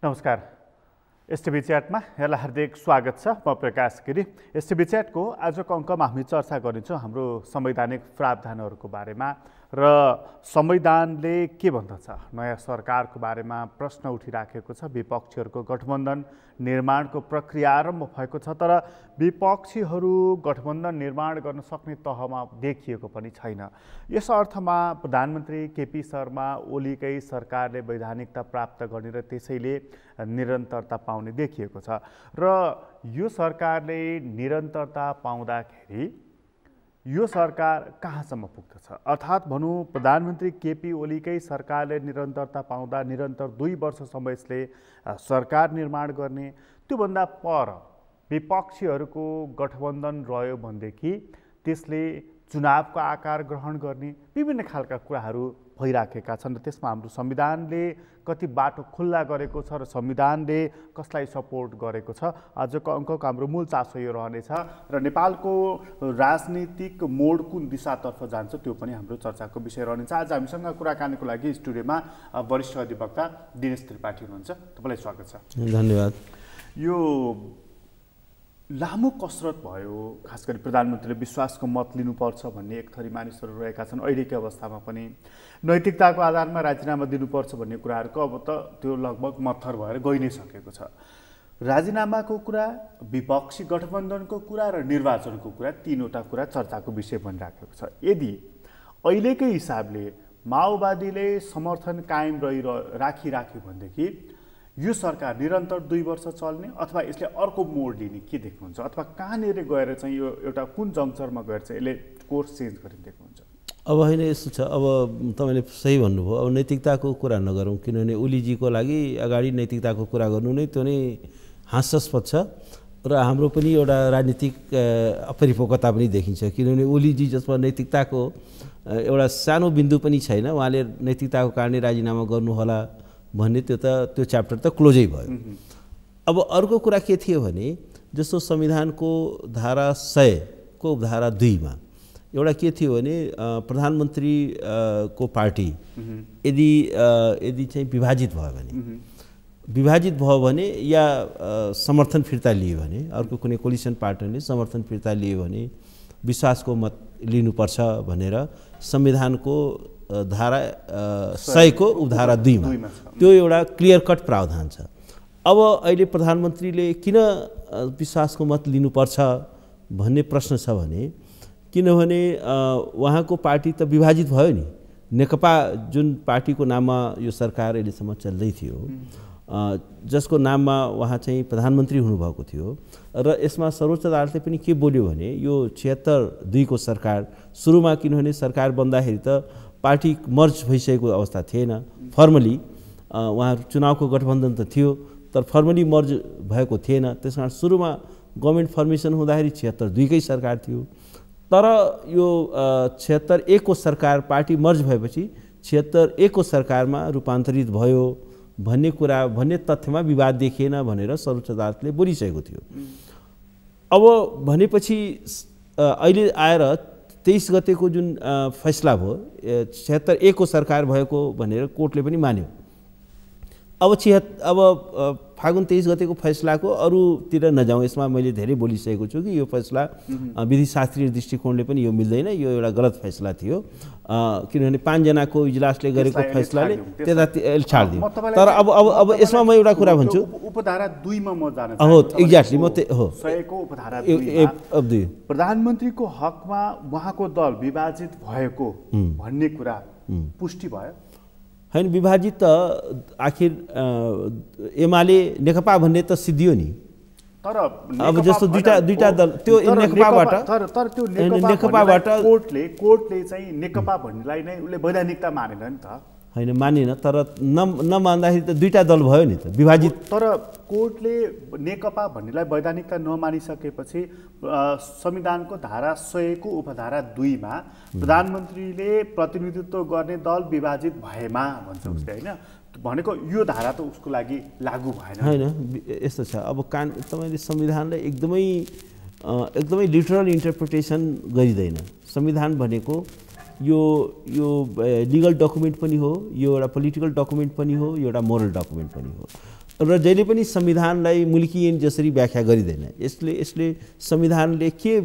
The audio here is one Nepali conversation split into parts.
नमस्कार। एसटिभी च्याटमा यहाँलाई हार्दिक स्वागत छ। म प्रकाश गिरी। एसटिभी च्याटको आजको अङ्कमा हामी चर्चा गरिन्छौँ हाम्रो संवैधानिक प्रावधानहरूको बारेमा र संविधानले के भन्दछ, नयाँ सरकारको बारेमा प्रश्न उठिराखेको छ। विपक्षीहरूको गठबन्धन निर्माणको प्रक्रिया आरम्भ भएको छ, तर विपक्षीहरू गठबन्धन निर्माण गर्न सक्ने तहमा देखिएको पनि छैन। यस अर्थमा प्रधानमन्त्री केपी शर्मा ओलीकै सरकारले वैधानिकता प्राप्त गर्ने र त्यसैले निरन्तरता पाउने देखिएको छ र यो सरकारले निरन्तरता पाउँदाखेरि यो सरकार कहाँसम्म पुग्दछ, अर्थात् भनौँ प्रधानमन्त्री केपी ओलीकै सरकारले निरन्तरता पाउँदा निरन्तर 2 वर्षसम्म यसले सरकार निर्माण गर्ने, त्योभन्दा पर विपक्षीहरूको गठबन्धन रह्यो भनेदेखि त्यसले चुनावको आकार ग्रहण गर्ने विभिन्न खालका कुराहरू भइराखेका छन् र त्यसमा हाम्रो संविधानले कति बाटो खुल्ला गरेको छ र संविधानले कसलाई सपोर्ट गरेको छ। आजको अङ्कको हाम्रो मूल चासो यो रहनेछ र नेपालको राजनीतिक मोड कुन दिशातर्फ जान्छ त्यो पनि हाम्रो चर्चाको विषय रहनेछ। आज हामीसँग कुराकानीको लागि स्टुडियोमा वरिष्ठ अधिवक्ता दिनेश त्रिपाठी हुनुहुन्छ। तपाईँलाई स्वागत छ। धन्यवाद। यो लामो कसरत भयो, खास गरी प्रधानमन्त्रीले विश्वासको मत लिनुपर्छ भन्ने एक थरी मानिसहरू रहेका छन्। अहिलेकै अवस्थामा पनि नैतिकताको आधारमा राजीनामा दिनुपर्छ भन्ने कुराहरूको अब त त्यो लगभग मत्थर भएर गइ नै सकेको छ। राजीनामाको कुरा, विपक्षी गठबन्धनको कुरा र निर्वाचनको कुरा, तीनवटा कुरा चर्चाको विषय बनिराखेको छ। यदि अहिलेकै हिसाबले माओवादीले समर्थन कायम राखिराख्यो भनेदेखि यो सरकार निरन्तर 2 वर्ष चल्ने अथवा यसले अर्को मोड लिने के देख्नुहुन्छ, अथवा कहाँनिर गएर चाहिँ यो एउटा कुन जङ्क्चरमा गएर चाहिँ यसले कोर्स चेन्ज गर्ने देख्नुहुन्छ? अब होइन, यस्तो छ। अब तपाईँले सही भन्नुभयो। अब नैतिकताको कुरा नगरौँ, किनभने ओलीजीको लागि अगाडि नैतिकताको कुरा गर्नु नै त्यो नै हास्यास्पद छ र हाम्रो पनि एउटा राजनीतिक अपरिपक्वता पनि देखिन्छ। किनभने ओलीजी जसमा नैतिकताको एउटा सानो बिन्दु पनि छैन, उहाँले नैतिकताको कारणले राजीनामा गर्नुहोला भन्ने त्यो च्याप्टर त क्लोजै भयो। अब अर्को कुरा के थियो भने, जस्तो संविधानको धारा 100 को धारा 2 मा एउटा के थियो भने प्रधानमन्त्री को पार्टी यदि चाहिँ विभाजित भयो भने या समर्थन फिर्ता लियो भने, अर्को कुनै कोलिसन पार्टनरले समर्थन फिर्ता लियो भने विश्वासको मत लिनुपर्छ भनेर संविधानको धारा 100 को उपधारा 2 मा त्यो एउटा क्लियर कट प्रावधान छ। अब अहिले प्रधानमन्त्रीले किन विश्वासको मत लिनुपर्छ भन्ने प्रश्न छ भने, किनभने उहाँको पार्टी त विभाजित भयो नि। नेकपा जुन पार्टीको नाममा यो सरकार अहिलेसम्म चल्दै थियो, जसको नाममा उहाँ चाहिँ प्रधानमन्त्री हुनुभएको थियो, र यसमा सर्वोच्च अदालतले पनि के बोल्यो भने यो 76-2 को सरकार सुरुमा, किनभने सरकार बन्दाखेरि त पार्टी मर्ज भइसकेको अवस्था थिएन। फर्मली उहाँहरू चुनावको गठबन्धन त थियो, तर फर्मली मर्ज भएको थिएन। त्यस कारण सुरुमा गभर्मेन्ट फर्मेसन हुँदाखेरि 76-2 कै सरकार थियो, तर यो 76-1 को सरकार पार्टी मर्ज भएपछि 76-1 को सरकारमा रूपान्तरित भयो भन्ने तथ्यमा विवाद देखिएन भनेर सर्वोच्च अदालतले बोलिसकेको थियो। अब भनेपछि अहिले आएर 23 गतेको जुन फैसला भयो, 76-1 को सरकार भएको भनेर कोर्टले पनि मान्यो। अब फागुन 23 गतेको फैसलाको अरूतिर नजाउँ, यसमा मैले धेरै बोलिसकेको छु कि यो फैसला विधिशास्त्रीय दृष्टिकोणले पनि यो मिल्दैन, यो एउटा गलत फैसला थियो। किनभने 5 जनाको इजलासले गरेको फैसलाले त्यता छाडिदियो। तर अब यसमा म एउटा कुरा भन्छु, उपधारा 2 मा म जान हो एक्ज्याक्टली म हो 100 को उपधारा 2 प्रधानमन्त्रीको हकमा उहाँको दल विभाजित भएको भन्ने कुरा पुष्टि भयो। हैन, विभाजित त आखिर एमाले नेकपा भन्ने त सिद्धियो नि। तर अब जस्तो दुईटा दल त्यो नेकपाबाट तर त्यो नेकपाबाट कोर्टले चाहिँ नेकपा भन्नेलाई नै उले वैधानिकता मानेन नि त। हैन, मानेन, तर नमान्दाखेरि त दुईटा दल भयो नि त विभाजित। तर कोर्टले नेकपा भन्नेलाई वैधानिकता नमानिसकेपछि संविधानको धारा 100 को उपधारा 2 मा प्रधानमन्त्रीले प्रतिनिधित्व गर्ने दल विभाजित भएमा भन्छ उसले, हैन? भनेको यो धारा त उसको लागि लागू भएन। हैन, यस्तो छ। अब तपाईले संविधानलाई एकदमै लिटरल इन्टरप्रिटेसन गरिदैन। संविधान भनेको यो लिगल डकुमेन्ट पनि हो, यो एउटा पोलिटिकल डकुमेन्ट पनि हो, यो एउटा मोरल डकुमेन्ट पनि हो। र जहिले पनि संविधानलाई मुल्की ऐन जसरी व्याख्या गरिँदैन। यसले संविधानले के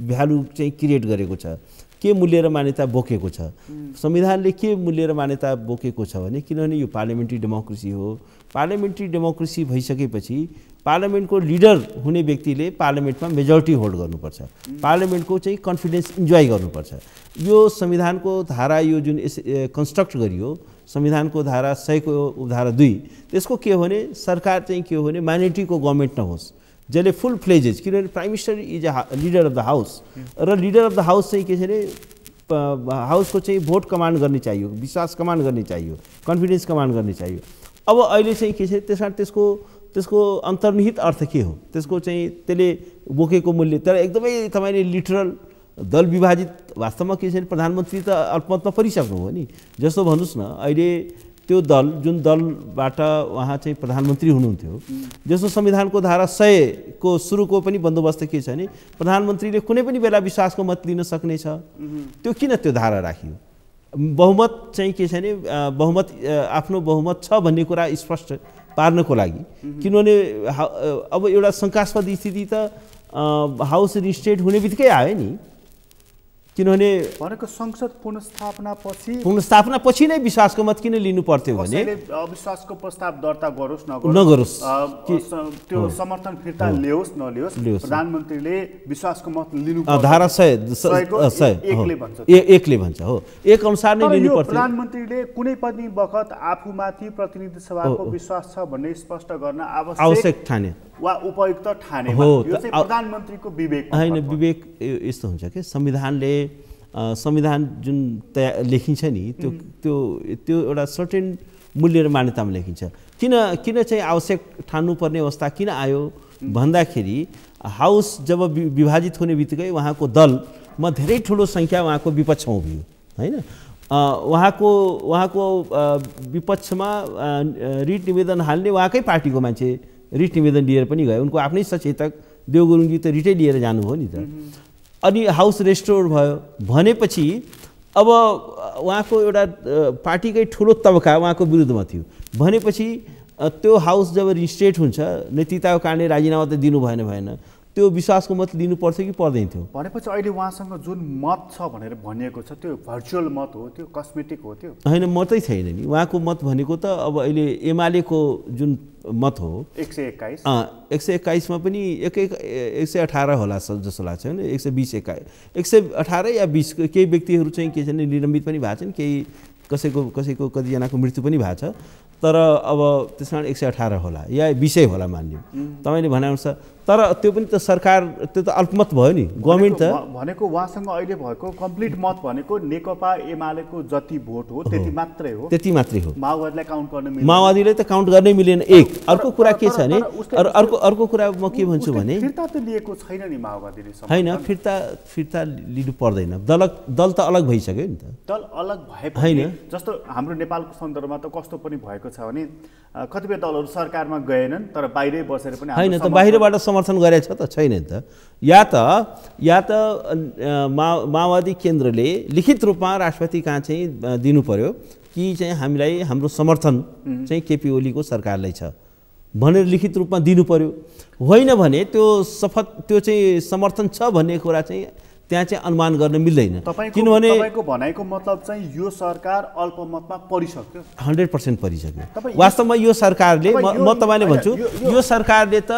भ्यालु चाहिँ क्रिएट गरेको छ, के मूल्य र मान्यता बोकेको छ, संविधानले के मूल्य र मान्यता बोकेको छ भने किनभने यो पार्लियामेन्ट्री डेमोक्रेसी हो। पार्लियामेन्ट्री डेमोक्रेसी भइसकेपछि पार्लियामेन्टको लिडर हुने व्यक्तिले पार्लियामेन्टमा मेजोरिटी होल्ड गर्नुपर्छ, पार्लियामेन्टको चाहिँ कन्फिडेन्स इन्जोय गर्नुपर्छ। यो संविधानको धारा यो जुन कन्स्ट्रक्ट गरियो संविधानको धारा 100 को धारा 2 त्यसको के हो भने सरकार चाहिँ के हो भने माइनोरिटीको गभर्मेन्ट नहोस्, जसले फुल फ्लेजेज, किनभने prime minister is a leader of the house र लिडर अफ द हाउस चाहिँ के छ भने हाउसको चाहिँ भोट कमान्ड गर्ने चाहियो, विश्वास कमान्ड गर्ने चाहियो, कन्फिडेन्स कमान्ड गर्ने चाहियो। अब अहिले चाहिँ के छ त्यसमा त्यसको अन्तर्निहित अर्थ के हो, त्यसको चाहिँ त्यसले बोकेको मूल्य तर एकदमै तपाईँले लिटरल दल विभाजित वास्तवमा के छ प्रधानमन्त्री त अल्पमतमा परिसक्नु हो नि। जस्तो भन्नुहोस् न अहिले त्यो दल जुन दलबाट उहाँ चाहिँ प्रधानमन्त्री हुनुहुन्थ्यो, जस्तो संविधानको धारा 100 को सुरुको पनि बन्दोबस्त के छ भने प्रधानमन्त्रीले कुनै पनि बेला विश्वासको मत लिन सक्नेछ। त्यो किन त्यो धारा राखियो? बहुमत चाहिँ के छ भने बहुमत आफ्नो बहुमत छ भन्ने कुरा स्पष्ट पार्नको लागि, किनभने अब एउटा शङ्कास्पद स्थिति त हाउस रिस्टेट हुने बित्तिकै आयो नि, किनभने भनेको संसद पुनर्स्थापना पछि नै विश्वासको मत किन लिनु पर्थ्यो भने अविश्वासको प्रस्ताव दर्ता गरोस् नगरोस् त्यो समर्थन फिर्ता ल्याओस् नल्याओस् प्रधानमन्त्रीले विश्वासको मत लिनु धारा 100 एकले भन्छ हो, एक अनुसार नै लिनु पर्थ्यो। प्रधानमन्त्रीले कुनै पनि बखत आफूमाथि प्रतिनिधि सभाको विश्वास छ भन्ने स्पष्ट गर्न आवश्यक ठाने वा उपयुक्त ठाने हो। यो चाहिँ प्रधानमन्त्रीको विवेक हैन, विवेक यस्तो हुन्छ कि संविधान जुन लेखिन्छ नि त्यो एउटा सर्टेन मूल्य र मान्यतामा लेखिन्छ। किन चाहिँ आवश्यक ठान्नुपर्ने अवस्था किन आयो भन्दाखेरि हाउस जब विभाजित हुने बित्तिकै उहाँको दलमा धेरै ठुलो सङ्ख्या उहाँको विपक्षमा उभियो हैन। उहाँको विपक्षमा रिट निवेदन हाल्ने उहाँकै पार्टीको मान्छे रिट निवेदन लिएर पनि गयो, उनको आफ्नै सचेतक देवगुरुङजी त रिटै लिएर जानुभयो नि त। अनि हाउस रेस्टोर भयो भनेपछि अब उहाँको एउटा पार्टीकै ठुलो तबका उहाँको विरुद्धमा थियो भनेपछि त्यो हाउस जब रिस्टेट हुन्छ नेतृत्वको कारणले राजीनामा त दिनु भएन, त्यो विश्वासको मत लिनु पर्थ्यो कि पर्दैन थियो भनेपछि अहिले उहाँसँग जुन मत छ भनेर भनिएको छ त्यो भर्चुअल मत हो, त्यो कस्मेटिक हो, त्यो हैन मात्रै छैन नि। उहाँको मत भनेको त अब अहिले एमालेको जुन मत हो 121 मा पनि 118 होला जस्तो लाग्छ हैन, 118 या 20 केही व्यक्तिहरू चाहिँ के छन् निलम्बित पनि भएको छन्, केही कसैको कतिजनाको मृत्यु पनि भएको छ, तर अब त्यसमा 118 होला या 20 होला मान्यो तपाईले भनेअनुसार। तर त्यो पनि त सरकार त्यो त अल्पमत भयो नि, गभर्नमेन्ट त भनेको उहाँसँग अहिले भएको कम्प्लिट मत भनेको नेकपा एमालेको जति भोट हो त्यति मात्रै हो। माओवादीलाई काउन्ट गर्न मिलेन, माओवादीले त काउन्ट गर्नै मिलेन। एक अर्को कुरा के छ भने अर्को कुरा म के भन्छु भने फिर्ता त लिएको छैन नि माओवादीले, हैन फिर्ता लिनु पर्दैन, दल त अलग भइसक्यो नि त। दल अलग भए जस्तो हाम्रो नेपालको सन्दर्भमा त कस्तो पनि भएको छ भने कतिपय दलहरू सरकारमा गएनन् तर बाहिरै बसेर पनि हैन त बाहिरबाट समर्थन गरेछ त छैन नि त। या त माओवादी केन्द्रले लिखित रूपमा राष्ट्रपति कहाँ चाहिँ दिनु पर्यो कि चाहिँ हामीलाई हाम्रो समर्थन चाहिँ केपी ओलीको सरकारलाई छ भनेर लिखित रूपमा दिनु पर्यो, होइन भने त्यो चाहिँ समर्थन छ भन्ने कुरा चाहिँ त्यहाँ चाहिँ अनुमान गर्न मिल्दैन। किनभने तपाईको भनाइको मतलब चाहिँ यो सरकार अल्पमतमा परिसक्यो, 100% परिसक्यो। वास्तवमा यो सरकारले म तपाईले भन्छु यो सरकारले त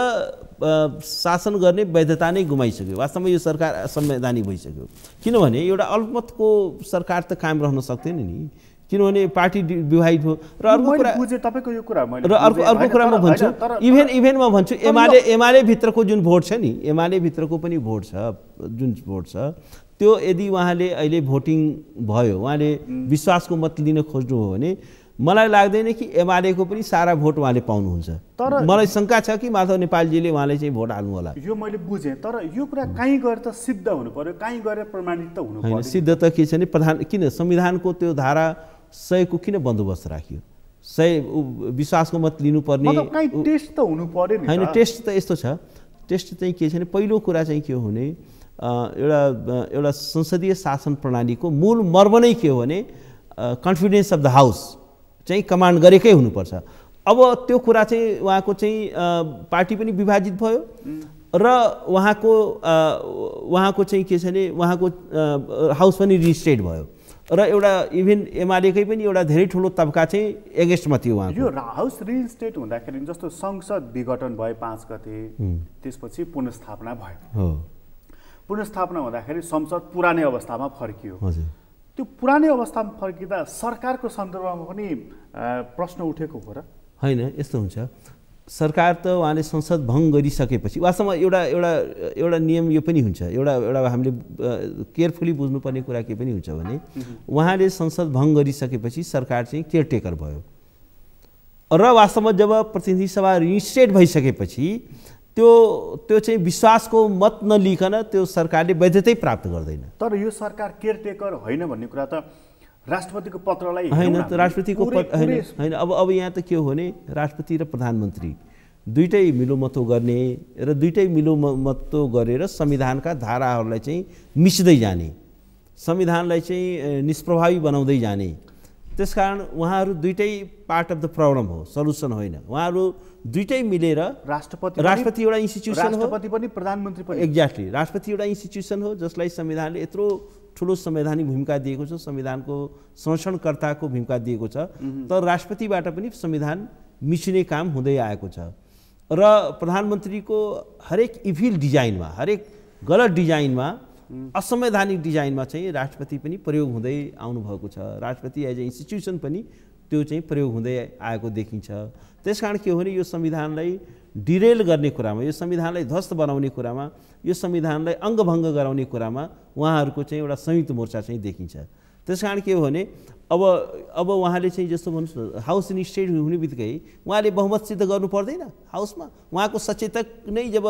शासन गर्ने वैधता नै गुमाइसक्यो। वास्तवमा यो सरकार असंवैधानिक भइसक्यो, किनभने एउटा अल्पमतको सरकार त कायम रहन सक्दैन नि, किनभने पार्टी विभाजित हो। र अर्को कुरा बुझे तपाईको यो कुरा मैले र अर्को कुरा म भन्छु इभेन म भन्छु एमाले भित्रको जुन भोट छ नि, एमाले भित्रको पनि भोट छ, जुन भोट छ त्यो यदि उहाँले अहिले भोटिङ भयो, उहाँले विश्वासको मत लिन खोज्नु हो भने मलाई लाग्दैन कि एमालेको पनि सारा भोट उहाँले पाउनुहुन्छ। तर मलाई शङ्का छ कि माधव नेपालजीले उहाँले चाहिँ भोट हाल्नु होला। यो मैले बुझेँ, तर यो कुरा कहीँ गएर त सिद्ध हुनु पर्यो, कहीँ गएर प्रमाणित त हुनु पर्यो। सिद्ध त के छ भने किन संविधानको त्यो धारा 100 को किन बन्दोबस्त राखियो? 100 विश्वासको मत लिनुपर्ने टेस्ट त हुनु पर्यो नि। हैन टेस्ट त यस्तो छ, टेस्ट चाहिँ के छ भने पहिलो कुरा चाहिँ के हो भने एउटा संसदीय शासन प्रणालीको मूल मर्म नै के हो भने कन्फिडेन्स अफ द हाउस चाहिँ कमान्ड गरेकै हुनुपर्छ। अब त्यो कुरा चाहिँ उहाँको चाहिँ पार्टी पनि विभाजित भयो र उहाँको चाहिँ के छ भने उहाँको हाउस पनि रिस्टेट भयो र एउटा इभन एमालेकै पनि एउटा धेरै ठुलो तबका चाहिँ एगेन्स्टमा थियो उहाँको। यो हाउस रिस्टेट हुँदाखेरि जस्तो संसद विघटन भयो 5 गते, त्यसपछि पुनर्स्थापना भयो। पुनर्स्थापना हुँदाखेरि संसद पुरानै अवस्थामा फर्कियो। त्यो पुरानै अवस्थामा फर्किँदा सरकारको सन्दर्भमा पनि प्रश्न उठेको हो र? होइन, यस्तो हुन्छ। सरकार त उहाँले संसद भङ्ग गरिसकेपछि वास्तवमा एउटा नियम यो पनि हुन्छ, एउटा हामीले केयरफुली बुझ्नुपर्ने कुरा के पनि हुन्छ भने उहाँले संसद भङ्ग गरिसकेपछि सरकार चाहिँ केयरटेकर भयो र वास्तवमा जब प्रतिनिधि सभा रिस्टेट भइसकेपछि त्यो चाहिँ विश्वासको मत नलिकन त्यो सरकारले वैधतै प्राप्त गर्दैन। तर यो सरकार केयरटेकर होइन भन्ने कुरा त राष्ट्रपतिको पत्रलाई होइन, त राष्ट्रपतिको होइन। अब यहाँ त के हो भने राष्ट्रपति र प्रधानमन्त्री दुईटै मिलोमतो गर्ने र दुईटै मिलोमतो गरेर संविधानका धाराहरूलाई चाहिँ मिच्दै जाने, संविधानलाई चाहिँ निष्प्रभावी बनाउँदै जाने। त्यसकारण उहाँहरू दुईटै पार्ट अफ द प्रब्लम हो, सल्युसन होइन। उहाँहरू दुईटै मिलेर राष्ट्रपति एउटा इन्स्टिट्युसन हो, राष्ट्रपति पनि प्रधानमन्त्री पनि। एक्ज्याक्टली, राष्ट्रपति एउटा इन्स्टिट्युसन हो जसलाई संविधानले यत्रो ठुलो संवैधानिक भूमिका दिएको छ, संविधानको संरक्षणकर्ताको भूमिका दिएको छ। तर राष्ट्रपतिबाट पनि संविधान मिच्ने काम हुँदै आएको छ र प्रधानमन्त्रीको हरेक इभिल डिजाइनमा, हरेक गलत डिजाइनमा, असंवैधानिक डिजाइनमा चाहिँ राष्ट्रपति पनि प्रयोग हुँदै आउनुभएको छ। राष्ट्रपति एज ए इन्स्टिट्युसन पनि त्यो चाहिँ प्रयोग हुँदै आएको देखिन्छ। त्यसकारण के हो भने यो संविधानलाई डिरेल गर्ने कुरामा, यो संविधानलाई ध्वस्त बनाउने कुरामा, यो संविधानलाई अङ्गभङ्ग गराउने कुरामा उहाँहरूको चाहिँ एउटा संयुक्त मोर्चा चाहिँ देखिन्छ। त्यसकारण के हो भने अब उहाँले चाहिँ जस्तो भन्नुहोस् न, हाउस इन्स्टेट हुने बित्तिकै उहाँले बहुमत सिद्ध गर्नु पर्दैन हाउसमा। उहाँको सचेतक नै जब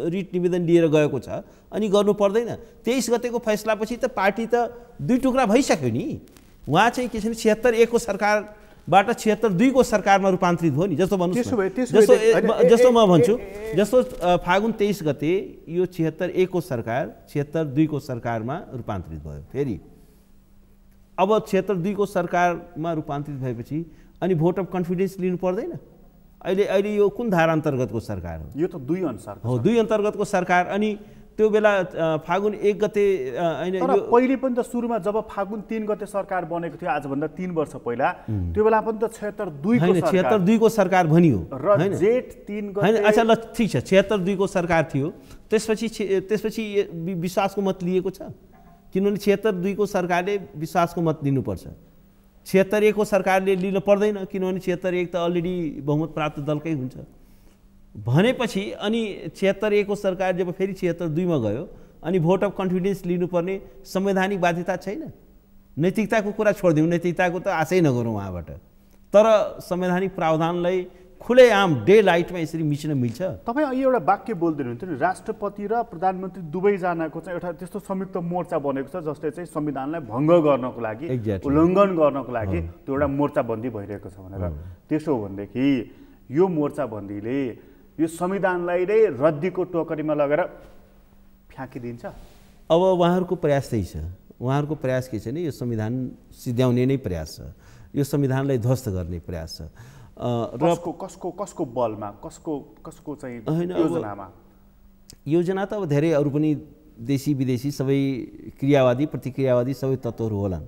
रिट निवेदन लिएर गएको छ अनि गर्नु पर्दैन। 23 गतेको फैसलापछि त पार्टी त दुई टुक्रा भइसक्यो नि। उहाँ चाहिँ के छ भने 76 को सरकारबाट 76 को सरकारमा रूपान्तरित भयो नि। जस्तो भन्नुहोस्, जस्तो म भन्छु, जस्तो फागुन 23 गते यो 76 को सरकार 76 को सरकारमा रूपान्तरित भयो। फेरि अब 76 को सरकारमा रूपान्तरित भएपछि अनि भोट अफ कन्फिडेन्स लिनु पर्दैन? अहिले यो कुन धारा अन्तर्गतको सरकार हो? यो त 2 अनुसार हो, 2 अन्तर्गतको सरकार। अनि त्यो बेला फागुन 1 गते हैन, यो पहिले पनि त सुरुमा जब फागुन 3 गते सरकार बनेको थियो, आजभन्दा 3 वर्ष पहिला, त्यो बेला पनि त 76 को सरकार, 76 को सरकार भनियो हैन, जेठ 3 गते। हैन, अच्छा ल ठीक छ, 76 को सरकार थियो। त्यसपछि विश्वासको मत लिएको छ, किनभने 76 को सरकारले विश्वासको मत लिनुपर्छ। 76 को सरकारले लिन पर्दैन, किनभने 76 त अलरेडी बहुमत प्राप्त दलकै हुन्छ भनेपछि अनि 76 को सरकार जब फेरि 76 मा गयो अनि भोट अफ कन्फिडेन्स लिनुपर्ने संवैधानिक बाध्यता छैन। नैतिकताको कुरा छोडिदिउँ, नैतिकताको त आशै नगरौँ उहाँबाट। तर संवैधानिक प्रावधानलाई खुलेआम डे लाइटमा यसरी मिच्न मिल्छ? तपाईँ एउटा वाक्य बोल्दै हुनुहुन्थ्यो नि, राष्ट्रपति र प्रधानमन्त्री दुवैजनाको चाहिँ एउटा त्यस्तो संयुक्त मोर्चा बनेको छ जसले चाहिँ संविधानलाई भङ्ग गर्नको लागि, उल्लङ्घन गर्नको लागि त्यो एउटा मोर्चाबन्दी भइरहेको छ भनेर। त्यसो हो भनेदेखि यो मोर्चाबन्दीले यो संविधानलाई नै रद्दीको टोकरीमा लगेर फ्याँकिदिन्छ? अब उहाँहरूको प्रयास त्यही छ। उहाँहरूको प्रयास के छ भने यो संविधान सिध्याउने नै प्रयास छ, यो संविधानलाई ध्वस्त गर्ने प्रयास छ। कसको बलमा, कसको चाहिँ योजनामा? योजना त अब धेरै अरू पनि देशी विदेशी सबै क्रियावादी प्रतिक्रियावादी सबै तत्त्वहरू होलान्।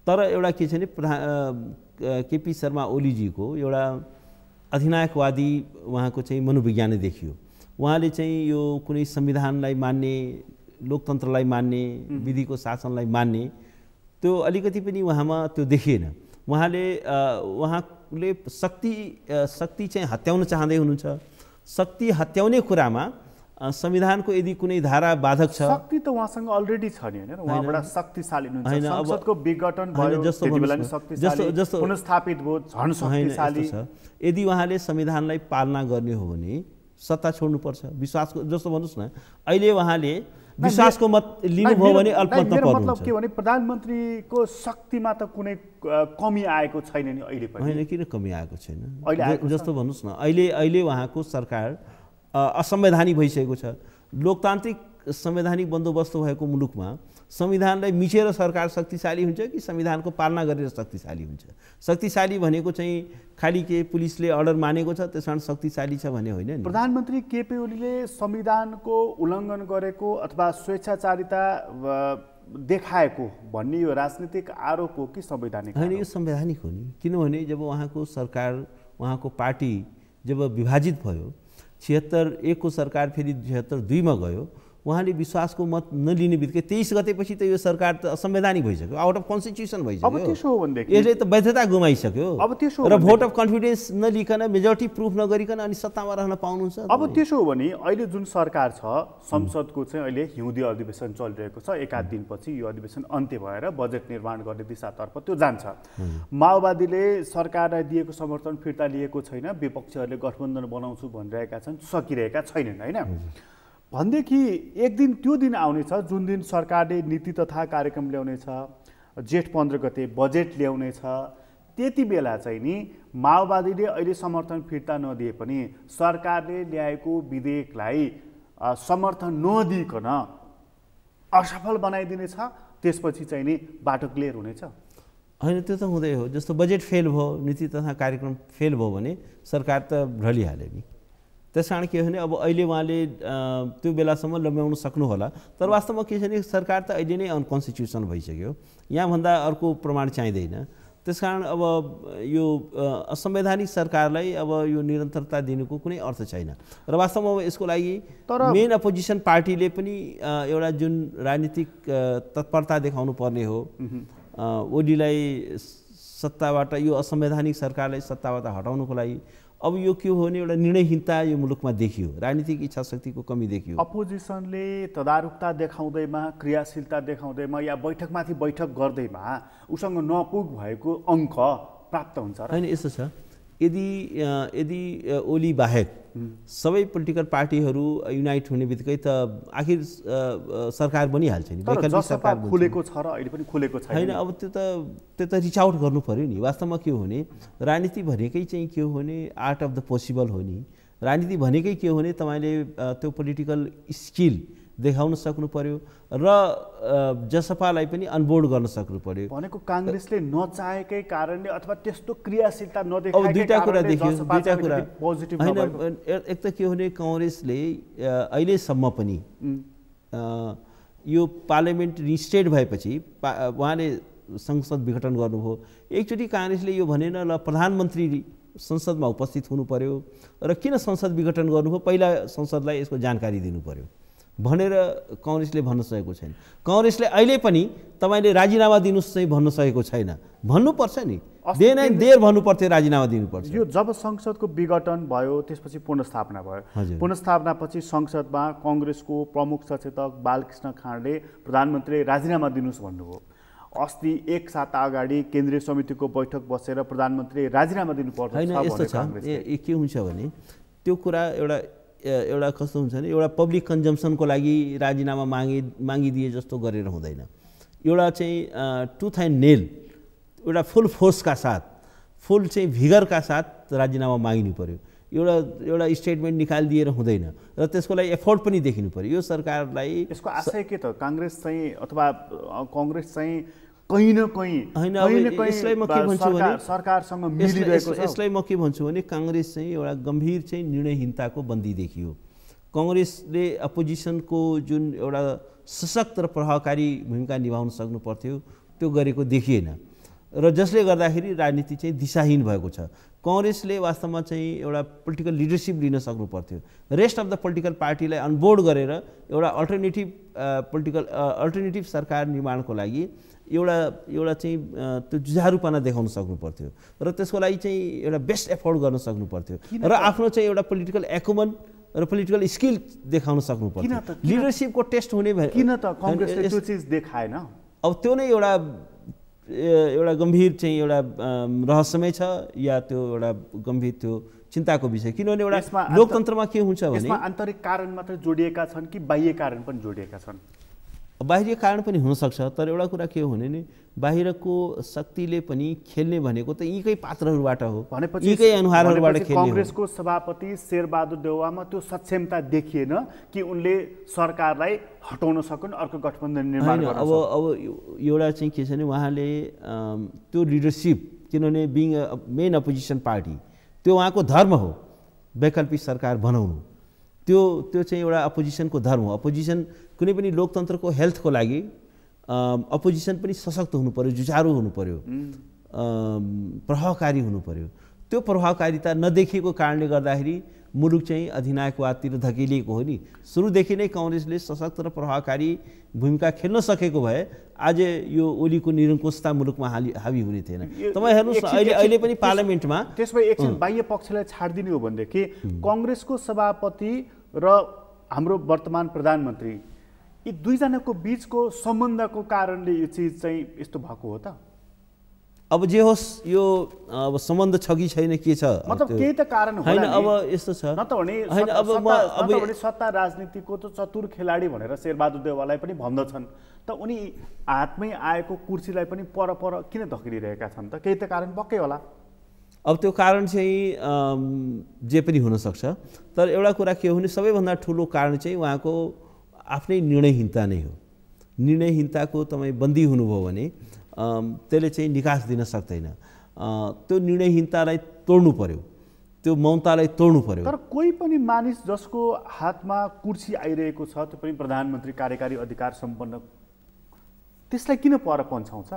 तर एउटा के छ भने केपी शर्मा ओलीजीको एउटा अधिनायकवादी उहाँको चाहिँ मनोविज्ञान देखियो। उहाँले चाहिँ यो कुनै संविधानलाई मान्ने, लोकतन्त्रलाई मान्ने, विधिको शासनलाई मान्ने त्यो अलिकति पनि उहाँमा त्यो देखिएन। उहाँले शक्ति चाहिँ हत्याउन चाहँदै हुनुहुन्छ। शक्ति हत्याउने कुरामा संविधानको यदि कुनै धारा बाधक छ, शक्ति त उहाँसँग अलरेडी छ नि हैन, उहाँबाट शक्तिशाली हुनुहुन्छ। संसदको विघटन भयो त्यतिबेला नि शक्तिशाली, पुनर्स्थापित भयो झन् शक्तिशाली छ। यदि उहाँले संविधानलाई पालना गर्ने हो भने सत्ता छोड्नुपर्छ। विश्वासको जस्तो भन्नुहोस् न, अहिले उहाँले विश्वासको मत लिनुभयो भने अल्पमतमा पर्नुहुन्छ। मतलब के भने प्रधानमन्त्रीको शक्तिमा त कुनै कमी आएको छैन नि अहिले पनि? होइन, किन कमी आएको छैन? जस्तो भन्नुहोस् न, अहिले उहाँको सरकार असंवैधानिक भइसकेको छ। लोकतान्त्रिक संवैधानिक बन्दोबस्त भएको मुलुकमा संविधानलाई मिचेर सरकार शक्तिशाली हुन्छ कि संविधानको पालना गरेर शक्तिशाली हुन्छ? शक्तिशाली भनेको चाहिँ खालि के पुलिसले अर्डर मानेको छ त्यसकारण शक्तिशाली छ भने होइन नि। प्रधानमन्त्री केपी ओलीले संविधानको उल्लङ्घन गरेको अथवा स्वेच्छाचारिता देखाएको भन्ने यो राजनीतिक आरोप हो कि संवैधानिक? होइन, यो संवैधानिक हो नि। किनभने जब उहाँको सरकार, उहाँको पार्टी जब विभाजित भयो, 76 को सरकार फेरि 76 मा गयो, उहाँले विश्वासको मत नलिने बित्तिकै 23 गतेपछि त यो सरकार त असंवैधानिक भइसक्यो, आउट अफ कन्स्टिट्युसन भइसक्यो। अब त्यसो हो भनेदेखि यसले त वैधता गुमाइसक्यो। अब त्यसो र भोट अफ कन्फिडेन्स नलिकन, मेजोरिटी प्रुफ नगरिकन अनि सत्तामा रहन पाउनुहुन्छ। अब त्यसो हो भने अहिले जुन सरकार छ, संसदको चाहिँ अहिले हिउँदी अधिवेशन चलिरहेको छ, एकाध दिनपछि यो अधिवेशन अन्त्य भएर बजेट निर्माण गर्ने दिशातर्फ त्यो जान्छ। माओवादीले सरकारलाई दिएको समर्थन फिर्ता लिएको छैन, विपक्षीहरूले गठबन्धन बनाउँछु भनिरहेका छन्, सकिरहेका छैनन् होइन भनेदेखि एक दिन त्यो दिन आउनेछ जुन दिन सरकारले नीति तथा कार्यक्रम ल्याउनेछ, जेठ 15 गते बजेट ल्याउनेछ। त्यति बेला चाहिँ नि माओवादीले अहिले समर्थन फिर्ता नदिए पनि सरकारले ल्याएको विधेयकलाई समर्थन नदिइकन असफल बनाइदिनेछ, त्यसपछि चाहिँ नि बाटो क्लियर हुनेछ। होइन, त्यो त हुँदै हो। जस्तो बजेट फेल भयो, नीति तथा कार्यक्रम फेल भयो भने सरकार त ढलिहाल्यो नि। त्यस कारण के हो भने अब अहिले उहाँले त्यो बेलासम्म लम्ब्याउन सक्नु होला, तर वास्तवमा के छ भने सरकार त अहिले नै अनकन्स्टिट्युसनल भइसक्यो, यहाँभन्दा अर्को प्रमाण चाहिँदैन। त्यस कारण अब यो असंवैधानिक सरकारलाई अब यो निरन्तरता दिनुको कुनै अर्थ छैन। र वास्तवमा यसको लागि मेन अपोजिसन पार्टीले पनि एउटा जुन राजनीतिक तत्परता देखाउनु पर्ने हो, ओलीलाई सत्ताबाट, यो असंवैधानिक सरकारलाई सत्ताबाट हटाउनुको लागि अब यो के हो भने एउटा निर्णयहीनता यो मुलुकमा देखियो, राजनीतिक इच्छाशक्तिको कमी देखियो। अपोजिसनले तदारुकता देखाउँदैमा, क्रियाशीलता देखाउँदैमा या बैठकमाथि बैठक गर्दैमा उसँग नपुग भएको अङ्क प्राप्त हुन्छ। होइन, यस्तो छ, यदि ओली बाहेक सबै पोलिटिकल पार्टीहरू युनाइट हुने बित्तिकै त आखिर सरकार बनिहाल्छ नि। वैकल्पिक सरकार खुलेको छ र अहिले पनि खुलेको छैन। होइन, अब त्यो त रिच आउट गर्नु पर्यो नि। वास्तवमा के हो भने राजनीति भनेकै चाहिँ के हो भने आर्ट अफ द पोसिबल हो नि। राजनीति भनेकै के हो भने तपाईँले त्यो पोलिटिकल स्किल देखाउन सक्नु पर्यो र जसपालाई पनि अनबोर्ड गर्न सक्नु पर्यो। भनेको काङ्ग्रेसले नचाहेकै कारणले अथवा त्यस्तो क्रियाशीलता नदेखाएकै कारणले दुईटा कुरा देखियो। पोजिटिभ होइन, एक त के हो भने काङ्ग्रेसले अहिलेसम्म पनि यो पार्लियामेन्ट रिस्टेट भएपछि उहाँले संसद विघटन गर्नुभयो। एकचोटि काङ्ग्रेसले यो भनेन ल प्रधानमन्त्री संसदमा उपस्थित हुनु पर्यो र किन संसद विघटन गर्नुभयो, पहिला संसदलाई यसको जानकारी दिनु पर्यो भनेर काङ्ग्रेसले भन्न सकेको छैन। काङ्ग्रेसले अहिले पनि तपाईँले राजीनामा दिनुहोस् चाहिँ भन्न सकेको छैन। भन्नुपर्छ नि, देर भन्नु पर्थ्यो, राजीनामा दिनुपर्छ। यो जब संसदको विघटन भयो त्यसपछि पुनर्स्थापना भयो। पुनर्स्थापनापछि संसदमा काङ्ग्रेसको प्रमुख सचेतक बालकृष्ण खाँडले प्रधानमन्त्री राजीनामा दिनुहोस् भन्नुभयो। अस्ति एक साता अगाडि केन्द्रीय समितिको बैठक बसेर प्रधानमन्त्री राजीनामा दिनुपर्छ। होइन, यस्तो छ, के हुन्छ भने त्यो कुरा एउटा कस्तो हुन्छ भने एउटा पब्लिक कन्जम्सनको लागि राजीनामा मागिदिए जस्तो गरेर हुँदैन। एउटा चाहिँ टुथ एन्ड नेल, एउटा फुल फोर्सका साथ, फुल चाहिँ भिगरका साथ राजीनामा मागिनु पर्यो। एउटा स्टेटमेन्ट निकालिदिएर हुँदैन र त्यसको लागि एफोर्ट पनि देखिनु पर्यो। यो सरकारलाई यसको आशय के त काङ्ग्रेस चाहिँ अथवा काङ्ग्रेस चाहिँ कहीँ न कहीँ यसलाई म के भन्छु भने सरकारसँग मिलिरहेको छ। यसलाई म के भन्छु भने काङ्ग्रेस चाहिँ एउटा गम्भीर चाहिँ निर्णयहीनताको बन्दी देखियो। काङ्ग्रेसले अपोजिसनको जुन एउटा सशक्त र प्रभावकारी भूमिका निभाउन सक्नु पर्थ्यो त्यो गरेको देखिएन र जसले गर्दाखेरि राजनीति चाहिँ दिशाहीन भएको छ। काङ्ग्रेसले वास्तवमा चाहिँ एउटा पोलिटिकल लिडरसिप लिन सक्नु पर्थ्यो। रेस्ट अफ द पोलिटिकल पार्टीलाई अनबोर्ड गरेर एउटा अल्टरनेटिभ सरकार निर्माणको लागि एउटा चाहिँ त्यो जुझारुपना देखाउन सक्नु पर्थ्यो र त्यसको लागि चाहिँ एउटा बेस्ट एफोर्ट गर्न सक्नु पर्थ्यो र आफ्नो चाहिँ एउटा पोलिटिकल एक्युमन र पोलिटिकल स्किल देखाउन सक्नु पर्थ्यो। लिडरसिपको टेस्ट हुने भए किन त काङ्ग्रेसले त्यो चिज देखाएन? अब त्यो नै एउटा गम्भीर चाहिँ एउटा रहस्यमय छ या त्यो एउटा गम्भीर त्यो चिन्ताको विषय। किनभने एउटा लोकतन्त्रमा के हुन्छ भने यसमा आन्तरिक कारण मात्र जोडिएका छन् कि बाह्य कारण पनि जोडिएका छन्? बाहिरी कारण पनि हुनसक्छ, तर एउटा कुरा के हो भने नि बाहिरको शक्तिले पनि खेल्ने भनेको त यीकै पात्रहरूबाट हो, यीकै अनुहारहरूबाट खेल्ने हो। कांग्रेसको सभापति शेरबहादुर देउवामा त्यो सक्षमता देखिएन कि उनले सरकारलाई हटाउन सकुन्, अर्को गठबन्धन निर्माण गर्न सकुन्। अब एउटा चाहिँ के छ भने उहाँले त्यो लिडरसिप, किनभने बिङ मेन अपोजिसन पार्टी त्यो उहाँको धर्म हो वैकल्पिक सरकार बनाउनु, त्यो चाहिँ एउटा अपोजिसनको धर्म हो। अपोजिसन कुनै पनि लोकतन्त्रको हेल्थको लागि अपोजिसन पनि सशक्त हुनु पर्यो, जुझारु हुनु पर्यो, प्रभावकारी हुनु पर्यो। त्यो प्रभावकारिता नदेखिएको कारणले गर्दाखेरि मुलुक चाहिँ अधिनायकवादतिर धकेलिएको हो नि। सुरुदेखि नै कांग्रेसले सशक्त र प्रभावकारी भूमिका खेल्न सकेको भए आज यो ओलीको निरङ्कुशता मुलुकमा हावी हुने थिएन। तपाईँ हेर्नुहोस् अहिले पनि पार्लियामेन्टमा त्यसमा एकछिन बाह्य पक्षलाई छाडिदिने हो भनेदेखि कांग्रेसको सभापति र हाम्रो वर्तमान प्रधानमन्त्री यी दुईजनाको बीचको सम्बन्धको कारणले यो चिज चाहिँ यस्तो भएको हो त? अब जे होस् यो अब सम्बन्ध छ कि छैन के छ, मतलब केही त कारण होला हैन। अब यस्तो छ न त भने सत्ता राजनीतिको त चतुर खेलाडी भनेर शेरबहादुर देउवालाई पनि भन्दछन्, त उनी हातमै आएको कुर्सीलाई पनि पर किन धकेलिरहेका छन् त? केही त कारण पक्कै होला। अब त्यो कारण चाहिँ जे पनि हुनसक्छ, तर एउटा कुरा के हो भने सबैभन्दा ठुलो कारण चाहिँ उहाँको आफ्नै निर्णयहीनता नै हो। निर्णयहीनताको तपाईँ बन्दी हुनुभयो भने त्यसले चाहिँ निकास दिन सक्दैन। त्यो निर्णयहीनतालाई तोड्नु पर्यो, त्यो मौनतालाई तोड्नु पर्यो। तर कोही पनि मानिस जसको हातमा कुर्सी आइरहेको छ, त्यो पनि प्रधानमन्त्री कार्यकारी अधिकार सम्पन्न, त्यसलाई किन पर पन्छाउँछ?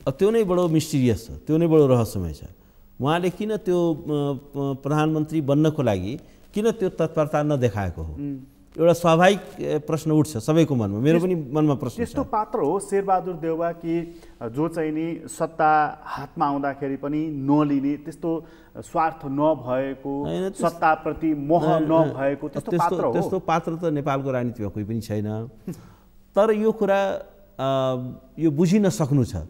त्यो नै बडो मिस्टिरियस छ, त्यो नै बडो रहस्यमय छ। उहाँले किन त्यो प्रधानमन्त्री बन्नको लागि किन त्यो तत्परता नदेखाएको हो? एउटा स्वाभाविक प्रश्न उठ्छ सबैको मनमा, मेरो पनि मनमा प्रश्न छ। त्यस्तो पात्र हो शेरबहादुर देउवा कि जो चाहिँ नि सत्ता हातमा आउँदाखेरि पनि नलिने, त्यस्तो स्वार्थ नभएको, सत्ताप्रति मोह नभएको त्यस्तो पात्र हो? त्यस्तो पात्र त नेपालको राजनीतिमा कोही पनि छैन। तर यो कुरा यो बुझिन सक्नु छ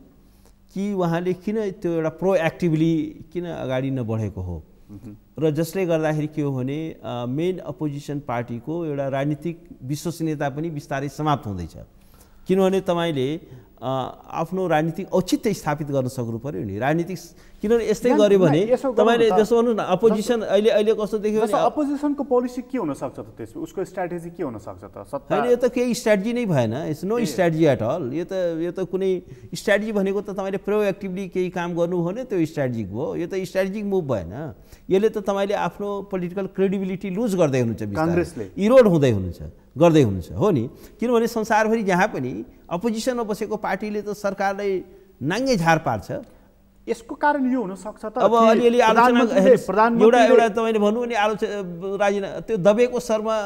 कि उहाँले किन त्यो एउटा प्रोएक्टिभली किन अगाडि नबढेको हो, र जसले गर्दाखेरि के हो भने मेन अपोजिसन पार्टीको एउटा राजनीतिक विश्वसनीयता पनि बिस्तारै समाप्त हुँदैछ। किनभने तपाईँले आफ्नो राजनीतिक औचित्य स्थापित गर्न सक्नु पर्यो नि। राजनीतिक किनभने यस्तै गर्यो भने तपाईँले जस्तो भन्नु न अपोजिसन अहिले कस्तो देख्यो भने अपोजिसनको पोलिसी के हुन सक्छ त? त्यसमा उसको स्ट्र्याटेजी के हुन सक्छ त? हैन, यो त केही स्ट्र्याटेजी नै भएन। It's no strategy at all. यो त कुनै स्ट्र्याटेजी भनेको त तपाईँले प्रोएक्टिभली केही काम गर्नु हो भने त्यो स्ट्र्याटेजिक हो। यो त स्ट्र्याटेजिक मुभ भएन। यसले त तपाईँले आफ्नो पोलिटिकल क्रेडिबिलिटी लुज गर्दै हुनुहुन्छ, कांग्रेसले इरोड गर्दै हुनुहुन्छ हो नि। किनभने संसारभरि जहाँ पनि अपोजिसनमा बसेको पार्टीले त सरकारलाई नाङ्गे झार पार्छ। यसको कारण यो हुन सक्छ त? अब अलिअलि आलोचना एउटा तपाईँले भन्नु भने राजीनामा त्यो दबेको शर्मा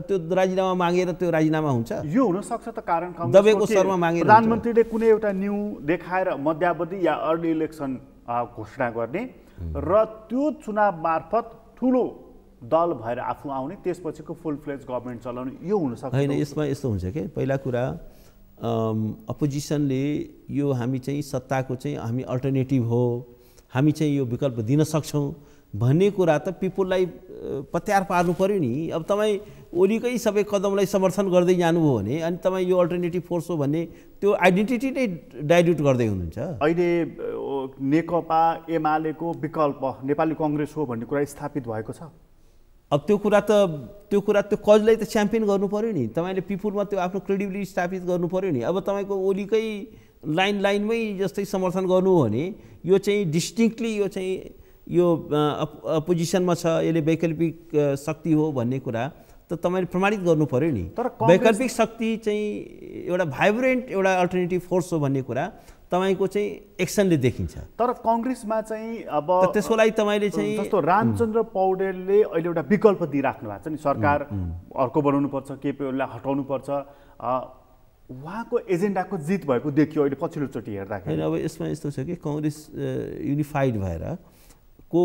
त्यो राजीनामा मागेर त्यो राजीनामा हुन्छ? यो हुन सक्छ त कारण दबेको शर्मा मागेर प्रधानमन्त्रीले कुनै एउटा न्यू देखाएर मध्यावधि या अर्ली इलेक्सन घोषणा गर्ने र त्यो चुनाव मार्फत ठुलो दल भएर आफू आउने, त्यसपछिको फुल फ्लेज गभर्मेन्ट चलाउने, यो हुन सक्छ? होइन, यसमा यस्तो हुन्छ कि पहिला कुरा अपोजिसनले यो हामी चाहिँ सत्ताको चाहिँ हामी अल्टरनेटिभ हो, हामी चाहिँ यो विकल्प दिन सक्छौँ भन्ने कुरा त पिपुललाई पत्यार पार्नु पर्यो नि। अब तपाईँ ओलीकै सबै कदमलाई समर्थन गर्दै जानुभयो भने अनि तपाईँ यो अल्टरनेटिभ फोर्स हो भन्ने त्यो आइडेन्टिटी नै डाइल्युट गर्दै हुनुहुन्छ। अहिले नेकपा एमालेको विकल्प नेपाली कांग्रेस हो भन्ने कुरा स्थापित भएको छ। अब त्यो कुरा त्यो कजलाई त च्याम्पियन गर्नु पर्यो नि। तपाईँले पिपुलमा त्यो आफ्नो क्रेडिबिलिटी स्थापित गर्नु पर्यो नि। अब तपाईँको ओलीकै लाइनमै जस्तै समर्थन गर्नु हो भने यो चाहिँ डिस्टिङ्क्टली यो चाहिँ यो अपोजिसनमा छ, यसले वैकल्पिक शक्ति हो भन्ने कुरा त तपाईँले प्रमाणित गर्नु पर्यो नि। वैकल्पिक शक्ति चाहिँ एउटा भाइब्रेन्ट एउटा अल्टरनेटिभ फोर्स हो भन्ने कुरा तपाईको चाहिँ एक्सनले देखिन्छ। तर कांग्रेसमा चाहिँ अब त्यसको लागि तपाईले चाहिँ जस्तो रामचन्द्र पौडेलले अहिले एउटा विकल्प दिइराख्नु भएको छ नि, सरकार अर्को बनाउनु पर्छ, केपी ओलीलाई हटाउनु पर्छ, उहाँको एजेन्डाको जित भएको देखियो अहिले पछिल्लोचोटि हेर्दाखेरि। अब यसमा यस्तो छ कि कांग्रेस युनिफाइड भएर को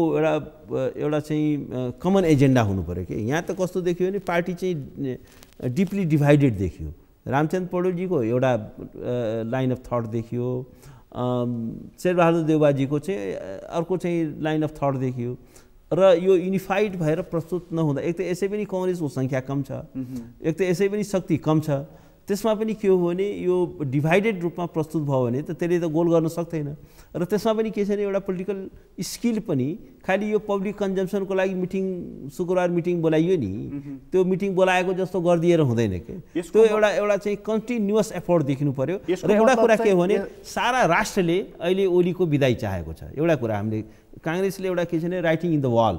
एउटा चाहिँ कमन एजेन्डा हुनु पर्यो कि। यहाँ त कस्तो देखियो भने पार्टी चाहिँ डिपली डिभाइडेड देखियो। रामचन्द्र पौडेलजीको एउटा लाइन अफ थट देखियो, शेरबहादुर देउवाजीको चाहिँ अर्को चाहिँ लाइन अफ थट देखियो, र यो युनिफाइड भएर प्रस्तुत नहुँदा एक त यसै पनि कांग्रेसको सङ्ख्या कम छ, एक त यसै पनि शक्ति कम छ, त्यसमा पनि के हो भने यो डिभाइडेड रूपमा प्रस्तुत भयो भने त त्यसले त गोल गर्न सक्दैन र त्यसमा पनि के छ भने एउटा पोलिटिकल स्किल पनि खालि यो पब्लिक कन्जम्सनको लागि शुक्रबार मिटिङ बोलाइयो नि त्यो मिटिङ बोलाएको जस्तो गरिदिएर हुँदैन के त्यो एउटा चाहिँ कन्टिन्युअस एफोर्ट देखिनु पर्यो र एउटा कुरा के हो भने सारा राष्ट्रले अहिले ओलीको विदाई चाहेको छ एउटा कुरा हामीले काङ्ग्रेसले एउटा के छ भने राइटिङ इन द वाल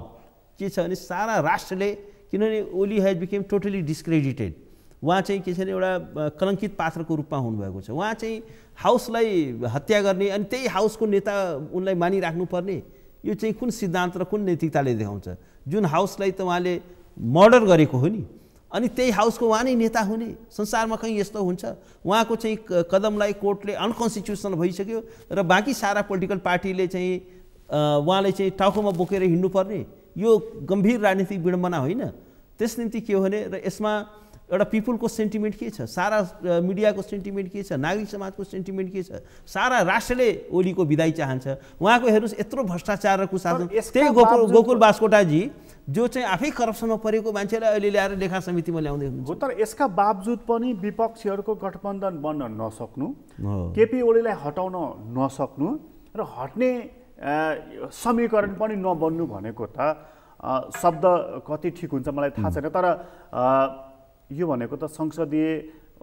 के छ भने सारा राष्ट्रले किनभने Oli has become totally discredited उहाँ चाहिँ के छ भने एउटा कलङ्कित पात्रको रूपमा हुनुभएको छ उहाँ चाहिँ हाउसलाई हत्या गर्ने अनि त्यही हाउसको नेता उनलाई मानिराख्नुपर्ने यो चाहिँ कुन सिद्धान्त र कुन नैतिकताले देखाउँछ जुन हाउसलाई त उहाँले मर्डर गरेको हो नि अनि त्यही हाउसको उहाँ नै नेता हुने संसारमा कहीँ यस्तो हुन्छ उहाँको चाहिँ कदमलाई कोर्टले अनकन्स्टिट्युसनल भइसक्यो र बाँकी सारा पोलिटिकल पार्टीले चाहिँ उहाँलाई चाहिँ टाउकोमा बोकेर हिँड्नुपर्ने यो गम्भीर राजनीतिक विडम्बना होइन त्यस निम्ति के हो भने र यसमा एउटा पिपुलको सेन्टिमेन्ट के छ सारा मिडियाको सेन्टिमेन्ट के छ नागरिक समाजको सेन्टिमेन्ट के छ सारा राष्ट्रले ओलीको विदाई चाहन्छ उहाँको हेर्नुहोस् यत्रो भ्रष्टाचार र कुशासन त्यही गोकुल बास्कोटाजी जो चाहिँ आफै करप्सनमा परेको मान्छेलाई अहिले ल्याएर लेखा समितिमा ल्याउँदै हुनुहुन्छ तर यसका बावजुद पनि विपक्षीहरूको गठबन्धन बन्न नसक्नु केपी ओलीलाई हटाउन नसक्नु र हट्ने समीकरण पनि नबन्नु भनेको त शब्द कति ठिक हुन्छ मलाई थाहा छैन तर यो भनेको त संसदीय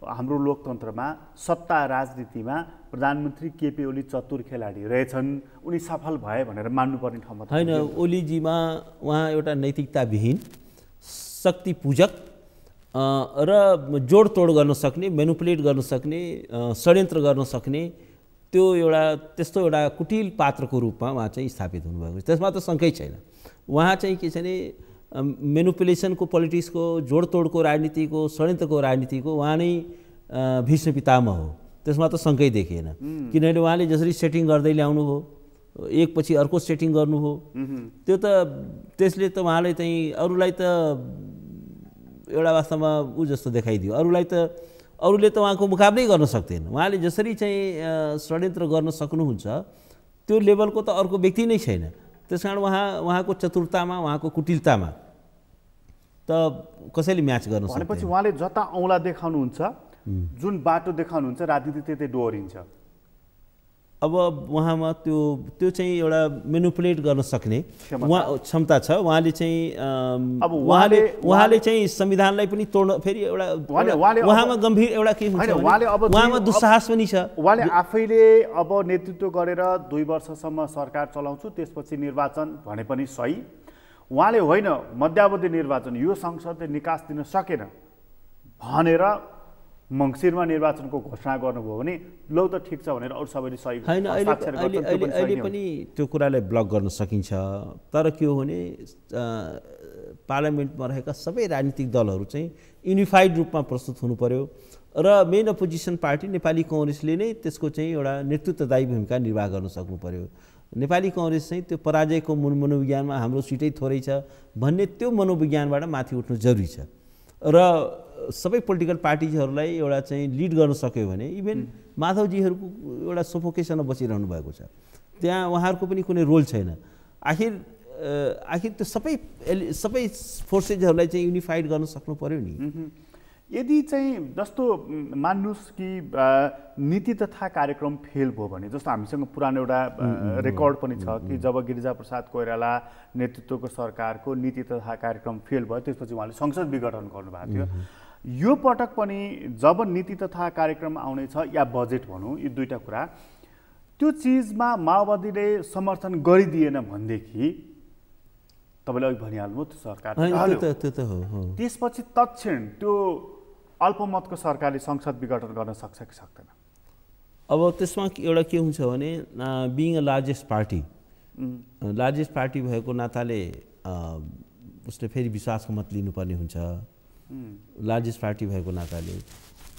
हाम्रो लोकतन्त्रमा सत्ता राजनीतिमा प्रधानमन्त्री केपी ओली चतुर खेलाडी रहेछन् उनी सफल भए भनेर मान्नुपर्ने ठाउँमा होइन ओलीजीमा उहाँ एउटा नैतिकताविहीन शक्तिपूजक र जोडतोड गर्न सक्ने मेनुपुलेट गर्न सक्ने षड्यन्त्र गर्न सक्ने त्यो एउटा त्यस्तो एउटा कुटिल पात्रको रूपमा उहाँ चाहिँ स्थापित हुनुभएको छ त्यसमा त शङ्कै छैन उहाँ चाहिँ के छ भने मेनुपुलेसनको पोलिटिक्सको जोडतोडको राजनीतिको षड्यन्त्रको राजनीतिको उहाँ नै भीष्म पितामह हो त्यसमा त शङ्कै देखिएन किनभने उहाँले जसरी सेटिङ गर्दै ल्याउनु हो एकपछि अर्को सेटिङ गर्नु हो त्यो त त्यसले त उहाँले चाहिँ अरूलाई त एउटा वास्तवमा ऊ जस्तो देखाइदियो अरूले त उहाँको मुकाबलै गर्न सक्दैन उहाँले जसरी चाहिँ षड्यन्त्र गर्न सक्नुहुन्छ त्यो लेभलको त अर्को व्यक्ति नै छैन त्यस कारण उहाँको चतुरतामा उहाँको कुटिलतामा त कसैले म्याच गर्न सक्दैन भनेपछि उहाँले जता औँला देखाउनुहुन्छ जुन बाटो देखाउनुहुन्छ राजनीति त्यतै डोहोरिन्छ अब उहाँमा त्यो चाहिँ एउटा मेनुपुलेट गर्न सक्ने क्षमता छ उहाँले चाहिँ अब उहाँले चाहिँ संविधानलाई पनि तोड्न फेरि एउटा उहाँमा गम्भीर एउटा के हुन्छ उहाँमा दुस्साहस पनि छ उहाँले आफैले अब नेतृत्व गरेर 2 वर्षसम्म सरकार चलाउँछु त्यसपछि निर्वाचन भने पनि सही उहाँले होइन मध्यावधि निर्वाचन यो संसदले निकास दिन सकेन भनेर मङ्सिरमा निर्वाचनको घोषणा गर्नुभयो भने लौ त ठिक छ भनेर अरू सबैले सही होइन अहिले पनि त्यो कुरालाई ब्लक गर्न सकिन्छ तर के हो भने पार्लियामेन्टमा रहेका सबै राजनीतिक दलहरू चाहिँ युनिफाइड रूपमा प्रस्तुत हुनु पर्यो र मेन अपोजिसन पार्टी नेपाली काङ्ग्रेसले नै त्यसको चाहिँ एउटा नेतृत्वदायी भूमिका निर्वाह गर्न सक्नु पर्यो नेपाली काङ्ग्रेस चाहिँ त्यो पराजयको मनोविज्ञानमा हाम्रो सिटै थोरै छ भन्ने त्यो मनोविज्ञानबाट माथि उठ्नु जरुरी छ र सबै पोलिटिकल पार्टीहरूलाई एउटा चाहिँ लिड गर्न सक्यो भने इभन माधवजीहरूको एउटा सफोकेसनमा बसिरहनु भएको छ त्यहाँ उहाँहरूको पनि कुनै रोल छैन आखिर त्यो सबै फोर्सेसहरूलाई चाहिँ युनिफाइड गर्न सक्नु पर्यो नि यदि चाहिँ जस्तो मान्नुहोस् कि नीति तथा कार्यक्रम फेल भयो भने जस्तो हामीसँग पुरानो एउटा रेकर्ड पनि छ कि जब गिरिजाप्रसाद कोइराला नेतृत्वको सरकारको नीति तथा कार्यक्रम फेल भयो त्यसपछि उहाँले संसद विघटन गर्नुभएको थियो यो पटक पनि जब नीति तथा कार्यक्रम आउनेछ या बजेट भनौँ यी दुईटा कुरा त्यो चिजमा माओवादीले समर्थन गरिदिएन भनेदेखि तपाईँले अघि भनिहाल्नु त्यो सरकार त्यसपछि तत्क्षण त्यो अल्पमतको सरकारले संसद विघटन गर्न सक्छ कि सक्दैन अब त्यसमा एउटा के हुन्छ भने बिइङ अ लार्जेस्ट पार्टी भएको नाताले उसले फेरि विश्वासको मत लिनुपर्ने हुन्छ लार्जेस्ट पार्टी भएको नाताले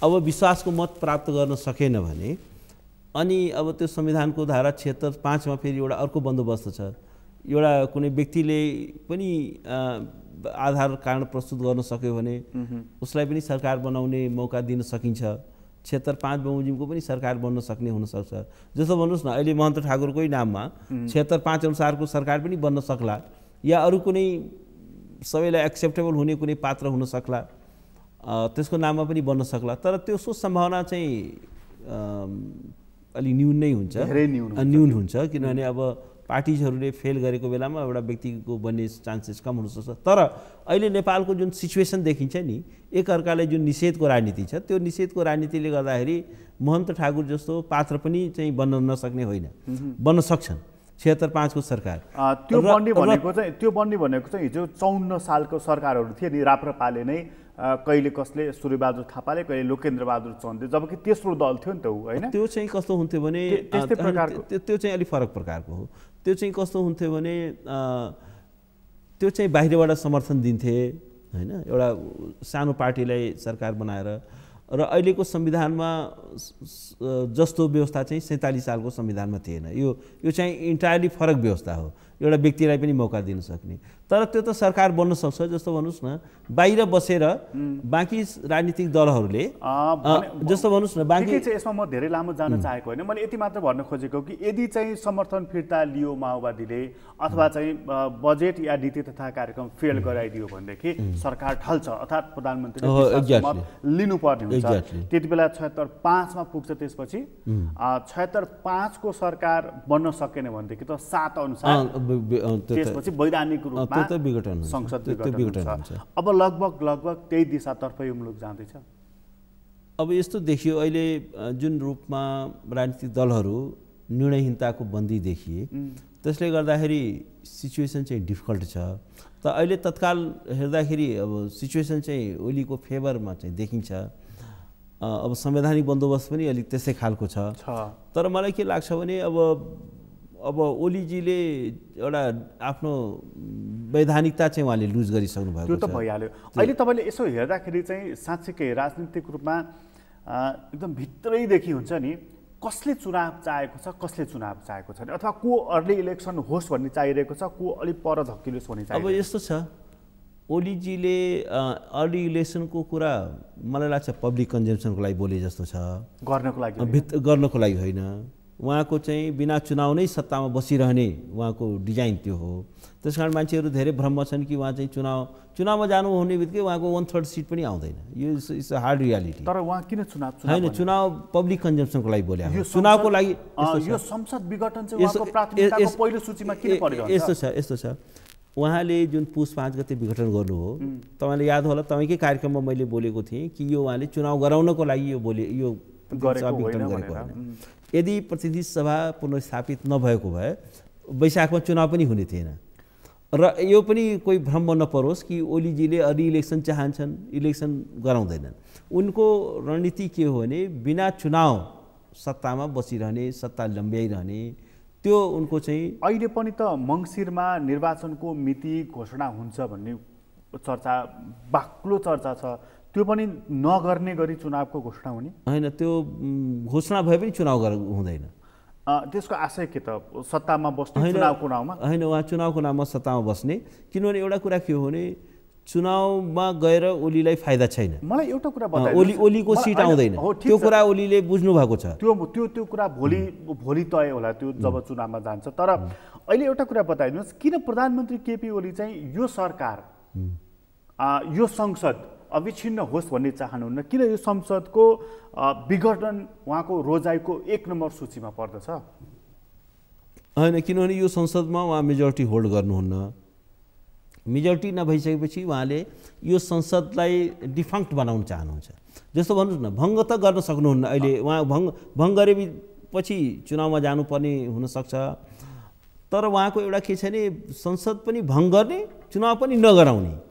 अब विश्वासको मत प्राप्त गर्न सकेन भने अनि अब त्यो संविधानको धारा 76(5) मा फेरि एउटा अर्को बन्दोबस्त छ एउटा कुनै व्यक्तिले पनि आधार कारण प्रस्तुत गर्न सक्यो भने उसलाई पनि सरकार बनाउने मौका दिन सकिन्छ 76(5) बमोजिमको पनि सरकार बन्न सक्ने हुनसक्छ जस्तो भन्नुहोस् न अहिले महन्त ठाकुरकै नाममा 76(5) अनुसारको सरकार पनि बन्न सक्ला या अरू कुनै सबैलाई एक्सेप्टेबल हुने कुनै पात्र हुन सक्ला त्यसको नाममा पनि बन्न सक्ला, तर त्यसको सम्भावना चाहिँ अलि न्यून नै हुन्छ, न्यून हुन्छ, किनभने अब पार्टिजहरूले फेल गरेको बेलामा एउटा व्यक्तिको बन्ने चान्सेस कम हुनसक्छ। तर अहिले नेपालको जुन सिचुएसन देखिन्छ नि, एकअर्कालाई जुन निषेधको राजनीति छ, त्यो निषेधको राजनीतिले गर्दाखेरि महन्त ठाकुर जस्तो पात्र पनि चाहिँ बन्न नसक्ने होइन, बन्न सक्छन् 76-5 को सरकार। त्यो बन्ने भनेको चाहिँ हिजो 54 सालको सरकारहरू थिए नि, राप्रपाले नै कहिले कसले सूर्यबहादुर थापाले, कहिले लोकेन्द्र बहादुर चन्दले, जबकि तेस्रो दल थियो नि त ऊ, होइन? त्यो चाहिँ कस्तो हुन्थ्यो भने त्यो चाहिँ अलिक फरक प्रकारको हो। त्यो चाहिँ कस्तो हुन्थ्यो भने त्यो चाहिँ बाहिरबाट समर्थन दिन्थे, होइन, एउटा सानो पार्टीलाई सरकार बनाएर। र अहिलेको संविधानमा जस्तो व्यवस्था चाहिँ 47 सालको संविधानमा थिएन। यो चाहिँ इन्टायरली फरक व्यवस्था हो, एउटा व्यक्तिलाई पनि मौका दिन सक्ने। तर त्यो त सरकार बन्न सक्छ। जस्तो भन्नुहोस् न, बाहिर बसेर बाँकी राजनीतिक दलहरूले जस्तो भन्नुहोस् न, बाँकी चाहिँ यसमा म धेरै लामो जान चाहेको होइन, मैले यति मात्र भन्न खोजेको कि यदि चाहिँ समर्थन फिर्ता लियो माओवादीले, अथवा चाहिँ बजेट या नीति तथा कार्यक्रम फेल गराइदियो भनेदेखि सरकार ढल्छ, अर्थात् प्रधानमन्त्रीले लिनुपर्ने हुन्छ। त्यति बेला 76-5 मा पुग्छ। त्यसपछि 76-5 को सरकार बन्न सकेन भनेदेखि त 7 अनुसार त्यसपछि वैधानिक रूपमा संसद विघटन हुन्छ। अब लगभग त्यही दिशातर्फ यो मुलुक जाँदैछ। अब यस्तो देखियो अहिले जुन रूपमा राजनीतिक दलहरू निर्णयहीनताको बन्दी देखिए, त्यसले गर्दाखेरि सिचुएसन चाहिँ डिफिकल्ट छ। त अहिले तत्काल हेर्दाखेरि अब सिचुएसन चाहिँ ओलीको फेभरमा चाहिँ देखिन्छ। अब संवैधानिक बन्दोबस्त पनि अलिक त्यसै खालको छ। तर मलाई के लाग्छ भने अब ओलीजीले एउटा आफ्नो वैधानिकता चाहिँ उहाँले लुज गरिसक्नु भएको छ। त्यो त भइहाल्यो। अहिले तपाईँले यसो हेर्दाखेरि चाहिँ साँच्चीकै राजनीतिक रूपमा एकदम भित्रैदेखि हुन्छ नि, कसले चुनाव चाहेको छ, कसले चुनाव चाहेको छैन, अथवा को अर्ली इलेक्सन होस् भन्ने चाहिरहेको छ, को अलिक पर धकिलोस् भन्ने चाहिएको। अब यस्तो छ, ओलीजीले अर्ली इलेक्सनको कुरा मलाई लाग्छ पब्लिक कन्जम्सनको लागि बोले जस्तो छ, गर्नको लागि होइन। उहाँको चाहिँ बिना चुनाव नै सत्तामा बसिरहने उहाँको डिजाइन त्यो हो। त्यस कारण मान्छेहरू धेरै भ्रममा छन् कि उहाँ चाहिँ चुनावमा जानु हुने बित्तिकै उहाँको 1/3 सिट पनि आउँदैन। यो इट्स अ हार्ड रियालिटी। तर उहाँ किन चुनाव होइन, चुनाव पब्लिक कन्जम्सनको लागि बोले, चुनावको लागि यो संसद विघटन चाहिँ उहाँको प्राथमिकताको पहिलो सूचीमा किन परिरहन्छ? यस्तो छ उहाँले जुन पुस 5 गते विघटन गर्नु हो, तपाईँलाई याद होला, तपाईँकै कार्यक्रममा मैले बोलेको थिएँ कि यो उहाँले चुनाव गराउनको लागि यो विघटन गरेको होइन। यदि प्रतिनिधि सभा पुनर्स्थापित नभएको भए वैशाखमा चुनाव पनि हुने थिएन। र यो पनि कोही भ्रम नपरोस् कि ओलीजीले अर्ली इलेक्सन चाहन्छन्, इलेक्सन गराउँदैनन्। उनको रणनीति के हो भने बिना चुनाव सत्तामा बसिरहने, सत्ता लम्ब्याइरहने, त्यो उनको चाहिँ। अहिले पनि त मङ्सिरमा निर्वाचनको मिति घोषणा हुन्छ भन्ने चर्चा, बाक्लो चर्चा छ। त्यो पनि नगर्ने गरी चुनावको घोषणा हुने होइन। त्यो घोषणा भए पनि चुनाव हुँदैन। त्यसको आशय के त सत्तामा बस्ने, चुनावको नाममा होइन, उहाँ चुनावको नाममा सत्तामा बस्ने। किनभने एउटा कुरा के हो भने चुनावमा गएर ओलीलाई फाइदा छैन। मलाई एउटा कुरा बताइदिनु, ओलीको सिट आउँदैन, त्यो कुरा ओलीले बुझ्नु भएको छ। त्यो कुरा भोलि तय होला, त्यो जब चुनावमा जान्छ। तर अहिले एउटा कुरा बताइदिनुहोस्, किन प्रधानमन्त्री केपी ओली चाहिँ यो सरकार, यो संसद अविच्छिन्न होस् भन्ने चाहनुहुन्न? किन यो संसदको विघटन उहाँको रोजाइको 1 नम्बर सूचीमा पर्दछ? होइन, किनभने यो संसदमा उहाँ मेजोरिटी होल्ड गर्नुहुन्न। मेजोरिटी नभइसकेपछि उहाँले यो संसदलाई डिफङ्क्ट बनाउन चाहनुहुन्छ। जस्तो भन्नुहोस् न, भङ्ग त गर्न सक्नुहुन्न। अहिले उहाँ भङ्ग गरेपछि चुनावमा जानुपर्ने हुनसक्छ। तर उहाँको एउटा के छ भने संसद पनि भङ्ग गर्ने, चुनाव पनि नगराउने।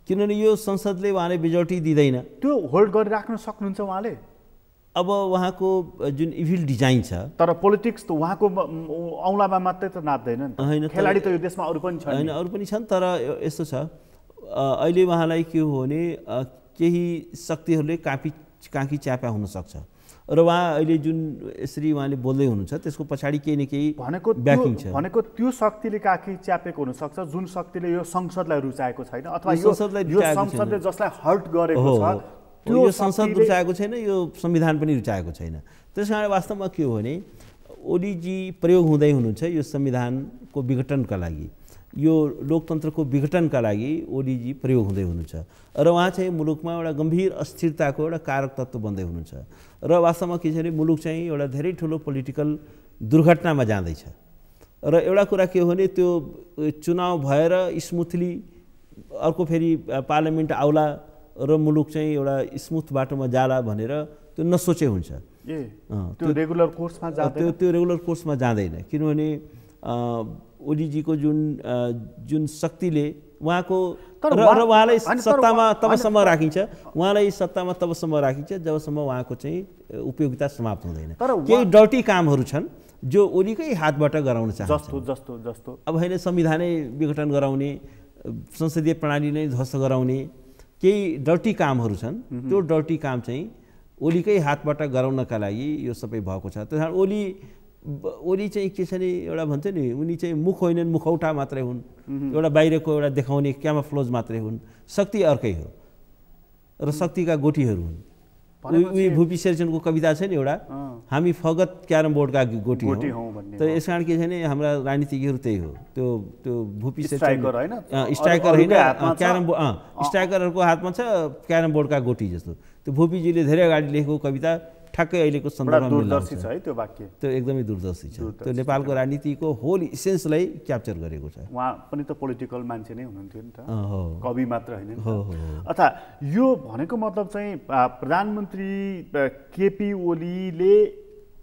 किनभने यो संसदले उहाँले मेजोरिटी दिँदैन। त्यो होल्ड गरिराख्न सक्नुहुन्छ उहाँले? अब उहाँको जुन इभिल डिजाइन छ, तर पोलिटिक्स त उहाँको औँलामा मात्रै त नाच्दैन नि। होइन, खेलाडी त यो देशमा अरू पनि छन्। होइन, अरू पनि छन्। तर यस्तो छ, अहिले उहाँलाई के हो भने केही शक्तिहरूले काँकी च्यापा हुनसक्छ। र उहाँ अहिले जुन यसरी उहाँले बोल्दै हुनुहुन्छ त्यसको पछाडि केही न केही ब्याकिङ छ। भनेको त्यो शक्तिले काखी च्यापेको हुनसक्छ जुन शक्तिले यो संसदलाई रुचाएको छैन, अथवा यो संसदले जसलाई हर्ट गरेको छ त्यो संसद रुचाएको छैन, यो संविधान पनि रुचाएको छैन। त्यस कारण वास्तवमा के हो भने ओलीजी प्रयोग हुँदै हुनुहुन्छ यो संविधानको विघटनका लागि। यो लोकतन्त्रको विघटनका लागि ओलीजी प्रयोग हुँदै हुनुहुन्छ र उहाँ चाहिँ मुलुकमा एउटा गम्भीर अस्थिरताको एउटा कारक तत्त्व बन्दै हुनुहुन्छ र वास्तवमा के छ भने मुलुक चाहिँ एउटा धेरै ठुलो पोलिटिकल दुर्घटनामा जाँदैछ र एउटा कुरा के हो भने त्यो चुनाव भएर स्मुथली अर्को फेरि पार्लियामेन्ट आउला र मुलुक चाहिँ एउटा स्मुथ बाटोमा जाला भनेर त्यो नसोचे हुन्छ त्यो रेगुलर कोर्समा जाँदैन त्यो रेगुलर कोर्समा जाँदैन किनभने ओलीजीको जुन शक्तिले उहाँको र उहाँलाई सत्तामा तबसम्म राखिन्छ जबसम्म उहाँको चाहिँ उपयोगिता समाप्त हुँदैन केही डर्टी कामहरू छन् जो ओलीकै हातबाट गराउन चाहन्छ जस्तो अब होइन संविधानै विघटन गराउने संसदीय प्रणाली नै ध्वस्त गराउने केही डर्टी कामहरू छन् त्यो डर्टी काम चाहिँ ओलीकै हातबाट गराउनका लागि यो सबै भएको छ त्यस कारण ओली चाहिँ के छ नि एउटा भन्छ नि उनी चाहिँ मुख होइनन् मुखौटा मात्रै हुन् एउटा बाहिरको एउटा देखाउने क्यामोफ्लेज मात्रै हुन् शक्ति अर्कै हो र शक्तिका गोटीहरू हुन् उही भूपी शेरचनको कविता छ नि एउटा हामी फगत क्यारम बोर्डका गोटी हौँ त यस कारण के छ भने हाम्रा राजनीतिज्ञहरू त्यही हो त्यो भूपी शेरचन स्ट्राइकर होइन स्ट्राइकरहरूको हातमा छ क्यारम बोर्डका गोटी जस्तो त्यो भूपीजीले धेरै अगाडि लेखेको कविता ठ्याक्कै अहिलेको सन्दर्भमा दूरदर्शी छ है त्यो वाक्य त्यो एकदमै दूरदर्शी छ त्यो नेपालको राजनीतिको होल इसेन्सलाई क्याप्चर गरेको छ उहाँ पनि त पोलिटिकल मान्छे नै हुनुहुन्थ्यो नि त कवि मात्र होइन अथवा यो भनेको मतलब चाहिँ प्रधानमन्त्री केपी ओलीले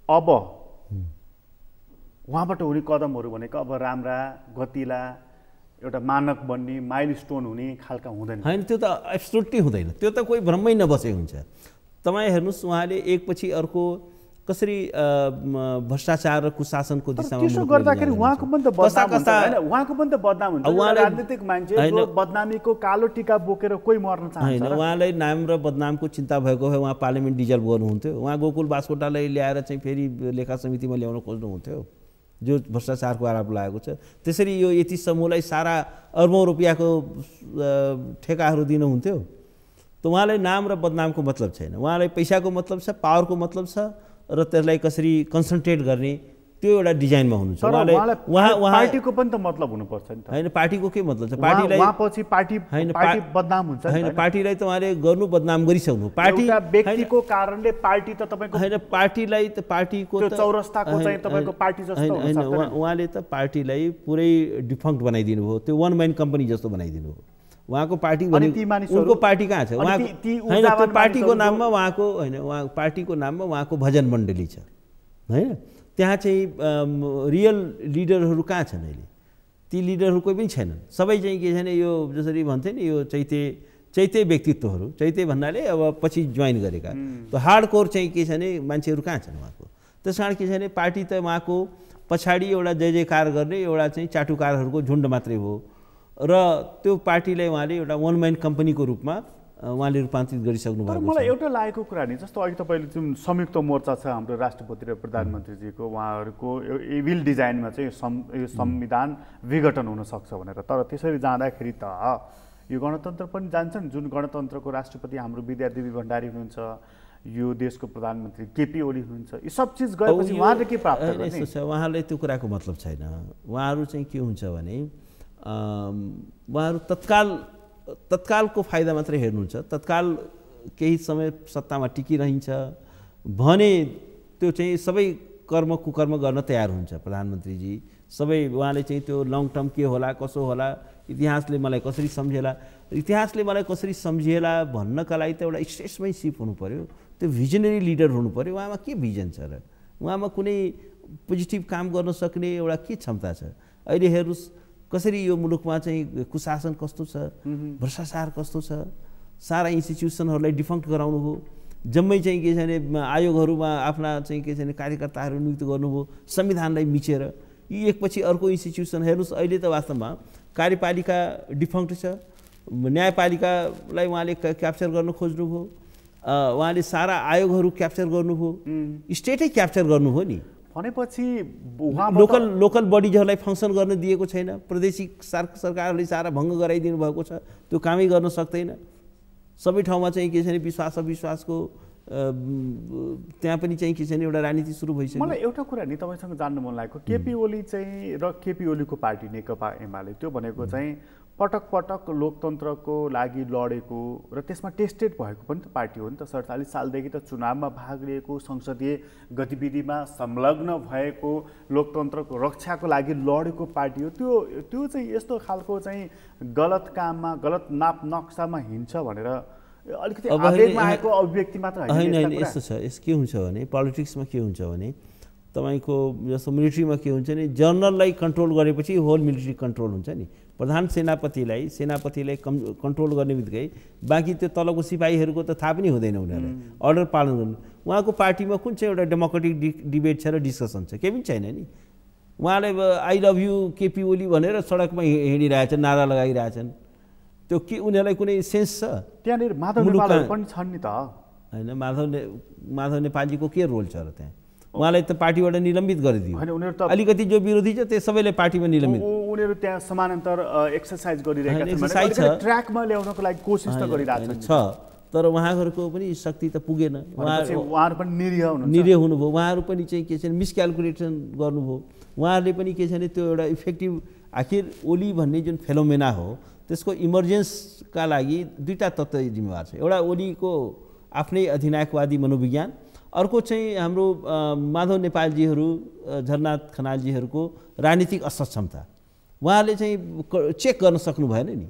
अब उहाँबाट हुने कदमहरू भनेको अब राम्रा गतिला एउटा मानक बन्ने माइलस्टोन हुने खालका हुँदैन होइन त्यो त एब्सोल्युटली हुँदैन त्यो त कोही भ्रमै नबसे हुन्छ तपाईँ हेर्नुहोस् उहाँले एकपछि अर्को कसरी भ्रष्टाचार र कुशासनको दिशामा त्यसो गर्दाखेरि उहाँको पनि त बदनाम हुन्छ हैन उहाँको पनि त बदनाम हुन्छ राजनीतिक मान्छे जो बदनामीको कालो टीका बोकेर कोही मर्न चाहन्छ हैन उहाँलाई नाम र बदनामको चिन्ता भएको भए उहाँ पार्लियामेन्ट डिजल्भ गर्नुहुन्थ्यो उहाँ गोकुल बास्कोटालाई ल्याएर चाहिँ फेरि लेखा समितिमा ल्याउन खोज्नुहुन्थ्यो जो भ्रष्टाचारको आरोप लागेको छ त्यसरी यो यति समूहलाई सारा अर्बौं रुपियाँको ठेकाहरू दिनुहुन्थ्यो त उहाँलाई नाम र बदनामको मतलब छैन उहाँलाई पैसाको मतलब छ पावरको मतलब छ र त्यसलाई कसरी कन्सन्ट्रेट गर्ने त्यो एउटा डिजाइनमा हुनुहुन्छ पार्टीको पनि त मतलब हुनुपर्छ नि त हैन पार्टीको के मतलब छ पार्टीलाई पछि पार्टी बदनाम हुन्छ हैन पार्टीलाई त उहाँले गर्नु बदनाम गरिसक्नु पार्टी व्यक्तिको कारणले पार्टी त तपाईको हैन पार्टीलाई त पार्टीको त्यो चौरस्ताको चाहिँ तपाईको पार्टी जस्तो हुन्छ हैन उहाँले त पार्टीलाई पुरै डिफङ्क्ट बनाइदिनु भयो त्यो वन म्यान कम्पनी जस्तो बनाइदिनु भयो उहाँको पार्टी उनको पार्टी कहाँ छ उहाँको हैन त्यो पार्टीको नाममा उहाँको हैन उहाँ पार्टीको नाममा उहाँको भजन मण्डली छ हैन त्यहाँ चाहिँ रियल लिडरहरू कहाँ छन् अहिले ती लिडरहरू कोही पनि छैनन् सबै चाहिँ के छ भने यो जसरी भन्थे नि यो चैते व्यक्तित्वहरू चैते भन्नाले अब पछि जोइन गरेका त्यो हार्डकोर चाहिँ के छ भने मान्छेहरू कहाँ छन् उहाँको त्यस कारण के छ भने पार्टी त उहाँको पछाडि एउटा जय जयकार गर्ने एउटा चाहिँ चाटुकारहरूको झुन्ड मात्रै हो र त्यो पार्टीलाई उहाँले एउटा वन म्यान कम्पनीको रूपमा उहाँले रूपान्तरित गरिसक्नु भएको छ मलाई एउटा लागेको कुरा नि जस्तो अघि तपाईँले जुन संयुक्त मोर्चा छ हाम्रो राष्ट्रपति र प्रधानमन्त्रीजीको उहाँहरूको इभिल डिजाइनमा चाहिँ यो संविधान विघटन हुन सक्छ भनेर तर त्यसरी जाँदाखेरि त यो गणतन्त्र पनि जान्छ नि जुन गणतन्त्रको राष्ट्रपति हाम्रो विद्यादेवी भण्डारी हुनुहुन्छ यो देशको प्रधानमन्त्री केपी ओली हुनुहुन्छ यी सब चिज गएपछि उहाँले के प्राप्त गर्ने उहाँलाई त्यो कुराको मतलब छैन उहाँहरू चाहिँ के हुन्छ भने उहाँहरू तत्कालको फाइदा मात्रै हेर्नुहुन्छ तत्काल केही समय सत्तामा टिकिरहन्छ भने त्यो चाहिँ सबै कर्म कुकर्म गर्न तयार हुन्छ प्रधानमन्त्रीजी सबै उहाँले चाहिँ त्यो लङ टर्म के होला कसो होला इतिहासले मलाई कसरी सम्झेला भन्नका लागि त एउटा स्टेट्समैनशिप हुनु पर्यो त्यो भिजनरी लिडर हुनु पर्यो उहाँमा के भिजन छ र उहाँमा कुनै पोजिटिभ काम गर्न सक्ने एउटा के क्षमता छ अहिले हेर्नुहोस् कसरी यो मुलुकमा चाहिँ कुशासन कस्तो छ भ्रष्टाचार कस्तो छ सारा इन्स्टिट्युसनहरूलाई डिफङ्क्ट गराउनु हो जम्मै चाहिँ के छ भने आयोगहरूमा आफ्ना चाहिँ के छ भने कार्यकर्ताहरू नियुक्त गर्नुभयो संविधानलाई मिचेर यी एकपछि अर्को इन्स्टिट्युसन हेर्नुहोस् अहिले त वास्तवमा कार्यपालिका डिफङ्क्ट छ न्यायपालिकालाई उहाँले क्याप्चर गर्न खोज्नुभयो उहाँले सारा आयोगहरू क्याप्चर गर्नुभयो स्टेटै क्याप्चर गर्नुभयो नि भनेपछि लोकल बडिजहरूलाई फङ्सन गर्न दिएको छैन प्रादेशिक सरकारहरूले सारा भङ्ग गराइदिनु भएको छ त्यो कामै गर्न सक्दैन सबै ठाउँमा चाहिँ के छ भने विश्वास अविश्वासको त्यहाँ पनि चाहिँ के छ भने एउटा राजनीति सुरु भइसक्यो। मलाई एउटा कुरा नि तपाईँसँग जान्नु मन लागेको, केपी ओली चाहिँ र केपी ओलीको पार्टी नेकपा एमाले त्यो भनेको चाहिँ पटक पटक लोकतन्त्रको लागि लडेको र त्यसमा टेस्टेड भएको पनि त पार्टी हो नि त। 47 सालदेखि त चुनावमा भाग लिएको, संसदीय गतिविधिमा संलग्न भएको, लोकतन्त्रको रक्षाको लागि लडेको पार्टी हो। त्यो चाहिँ यस्तो खालको चाहिँ गलत काममा, गलत नाप नक्सामा हिँड्छ भनेर अलिकति आवेगमा आएको अभिव्यक्ति मात्र होइन। यस्तो छ, यस के हुन्छ भने पोलिटिक्समा के हुन्छ भने तपाईँको जस्तो मिलिट्रीमा के हुन्छ नि, जनरललाई कन्ट्रोल गरेपछि होल मिलिट्री कन्ट्रोल हुन्छ नि। प्रधान सेनापतिलाई कन्ट्रोल गर्ने बित्तिकै बाँकी त्यो तलको सिपाहीहरूको त थाहा पनि हुँदैन उनीहरूलाई अर्डर पालन गर्नु। उहाँको पार्टीमा कुन चाहिँ एउटा डेमोक्रेटिक डिबेट छ र डिस्कसन छ, केही पनि छैन नि। उहाँले I love you KP Oli भनेर सडकमा हिँडिरहेछन्, नारा लगाइरहेछन्, त्यो के उनीहरूलाई कुनै सेन्स छ? त्यहाँनिर माधव नेपालहरू पनि छन् नि त होइन। माधव नेपालजीको के रोल छ र त्यहाँ? उहाँलाई त पार्टीबाट निलम्बित गरिदियो। अलिकति जो विरोधी छ त्यो सबैले पार्टीमा निलम्बित। उनीहरू त्यहाँ समानान्तर एक्सरसाइज गरिरहेका छन्, ट्र्याकमा ल्याउनको लागि कोसिस त गरिरहेछन् छ, तर उहाँहरूको पनि शक्ति त पुगेन। उहाँहरू पनि निरीह हुनुभयो। उहाँहरू पनि चाहिँ के छ मिसक्यालकुलेसन गर्नुभयो। उहाँहरूले पनि के छ भने त्यो एउटा इफेक्टिभ, आखिर ओली भन्ने जुन फेनोमेना हो त्यसको इमर्जेन्सका लागि दुईवटा तत्त्व जिम्मेवार छ। एउटा ओलीको आफ्नै अधिनायकवादी मनोविज्ञान, अर्को चाहिँ हाम्रो माधव नेपालजीहरू, झरनाथ खनालजीहरूको राजनीतिक असक्षमता। उहाँहरूले चाहिँ चेक गर्न सक्नु भएन नि।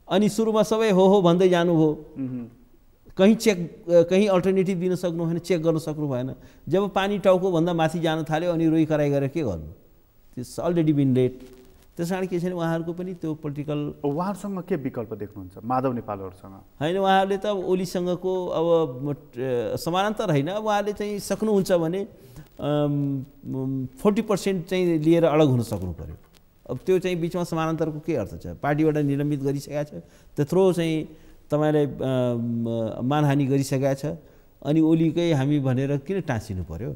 अनि सुरुमा सबै हो भन्दै जानुभयो, कहीँ अल्टरनेटिभ दिन सक्नु भएन, चेक गर्न सक्नु भएन। जब पानी टाउको भन्दा माथि जान थाल्यो अनि रोइ कराई गरेर के गर्नु? It's already been late. त्यस कारण के छ भने उहाँहरूको पनि त्यो पोलिटिकल, उहाँहरूसँग के विकल्प देख्नुहुन्छ माधव नेपालहरूसँग? होइन, उहाँहरूले त ओलीसँगको अब समानान्तर होइन। अब उहाँले चाहिँ सक्नुहुन्छ भने 40% चाहिँ लिएर अलग हुन सक्नु पऱ्यो। अब त्यो चाहिँ बिचमा समानान्तरको के अर्थ छ? पार्टीबाट निलम्बित गरिसकेको छ, त्यत्रो चाहिँ तपाईँलाई मानहानि गरिसकेको छ, अनि ओलीकै हामी भनेर किन टाँसिनु पऱ्यो?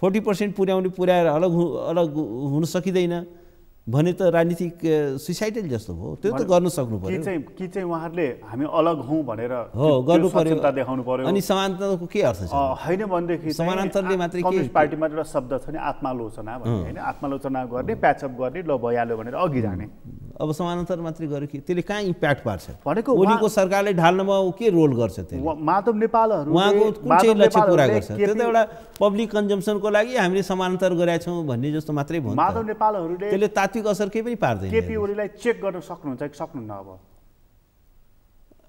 40% पुर्याएर अलग हुन सकिँदैन भने त राजनीतिक सुसाइडल जस्तो भयो। त्यो त गर्न सक्नु पर्यो। कि चाहिँ उहाँहरूले हामी अलग हौँ भनेर गर्नु पर्यो, देखाउनु पर्यो। अनि समानान्तरको के अर्थ छ? होइन भनेदेखि समानान्तरले मात्रै कम्युनिस्ट पार्टीमा एउटा शब्द छ नि आत्मालोचना भन्ने, होइन? आत्मालोचना गर्ने, प्याचअप गर्ने, ल भइहाल्यो भनेर अघि जाने। अब समानान्तर मात्रै गर्यो कि त्यसले कहाँ इम्प्याक्ट पार्छ? भनेको ओलीको सरकारले ढाल्नमा के रोल गर्छ? त्यसले माधव नेपालहरू उहाँको कुन चाहिँ लक्ष्य पुरा गर्छ? त्यो त एउटा पब्लिक कन्जम्सनको लागि हामीले समानान्तर गरेका छौँ भन्ने जस्तो मात्रै भयो। माधव नेपालहरूले त्यसले तात्विक असर केही पनि पार्दैन। केपी ओलीलाई चेक गर्न सक्नुहुन्छ कि सक्नुहुन्न?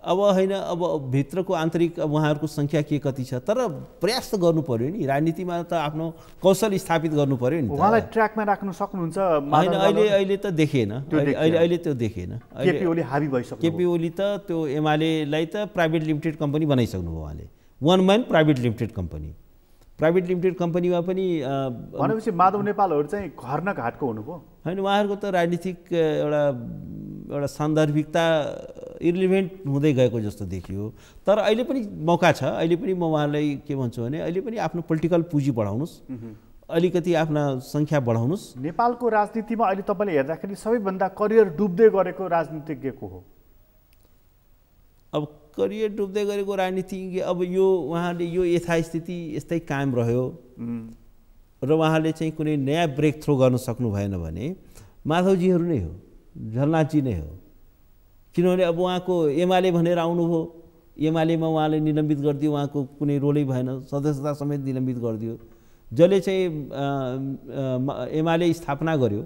अब होइन, अब भित्रको आन्तरिक उहाँहरूको सङ्ख्या के कति छ, तर प्रयास त गर्नु पर्यो नि। राजनीतिमा त आफ्नो कौशल स्थापित गर्नु पर्यो नि। उहाँलाई ट्र्याकमा राख्न सक्नुहुन्छ? होइन, अहिले त देखेन। अहिले त्यो देखेन। केपी ओली हाबी भइसक्यो। केपी ओली त त्यो एमालेलाई त प्राइभेट लिमिटेड कम्पनी बनाइसक्नु भयो उहाँले। One man private limited company. Private limited कम्पनीमा पनि भनेपछि माधव नेपालहरू चाहिँ घर न घाटको हुनुभयो। होइन, उहाँहरूको त राजनीतिक एउटा सान्दर्भिकता इरिलिभेन्ट हुँदै गएको जस्तो देखियो। तर अहिले पनि मौका छ। अहिले पनि म उहाँलाई के भन्छु भने अहिले पनि आफ्नो पोलिटिकल पुँजी बढाउनुहोस्, अलिकति आफ्ना सङ्ख्या बढाउनुहोस्। नेपालको राजनीतिमा अहिले तपाईँले हेर्दाखेरि सबैभन्दा करियर डुब्दै गरेको राजनीतिज्ञ को हो? अब करियर डुब्दै गरेको राजनीतिज्ञ, अब यो उहाँले यो यथास्थिति यस्तै कायम रह्यो र उहाँले चाहिँ कुनै नयाँ ब्रेक थ्रो गर्न सक्नु भएन भने माधवजीहरू नै हो, झलनाथजी नै हो। किनभने अब उहाँको एमाले भनेर आउनुभयो, एमालेमा उहाँले निलम्बित गरिदियो, उहाँको कुनै रोलै भएन, सदस्यता समेत निलम्बित गरिदियो। जसले चाहिँ एमाले स्थापना गर्यो,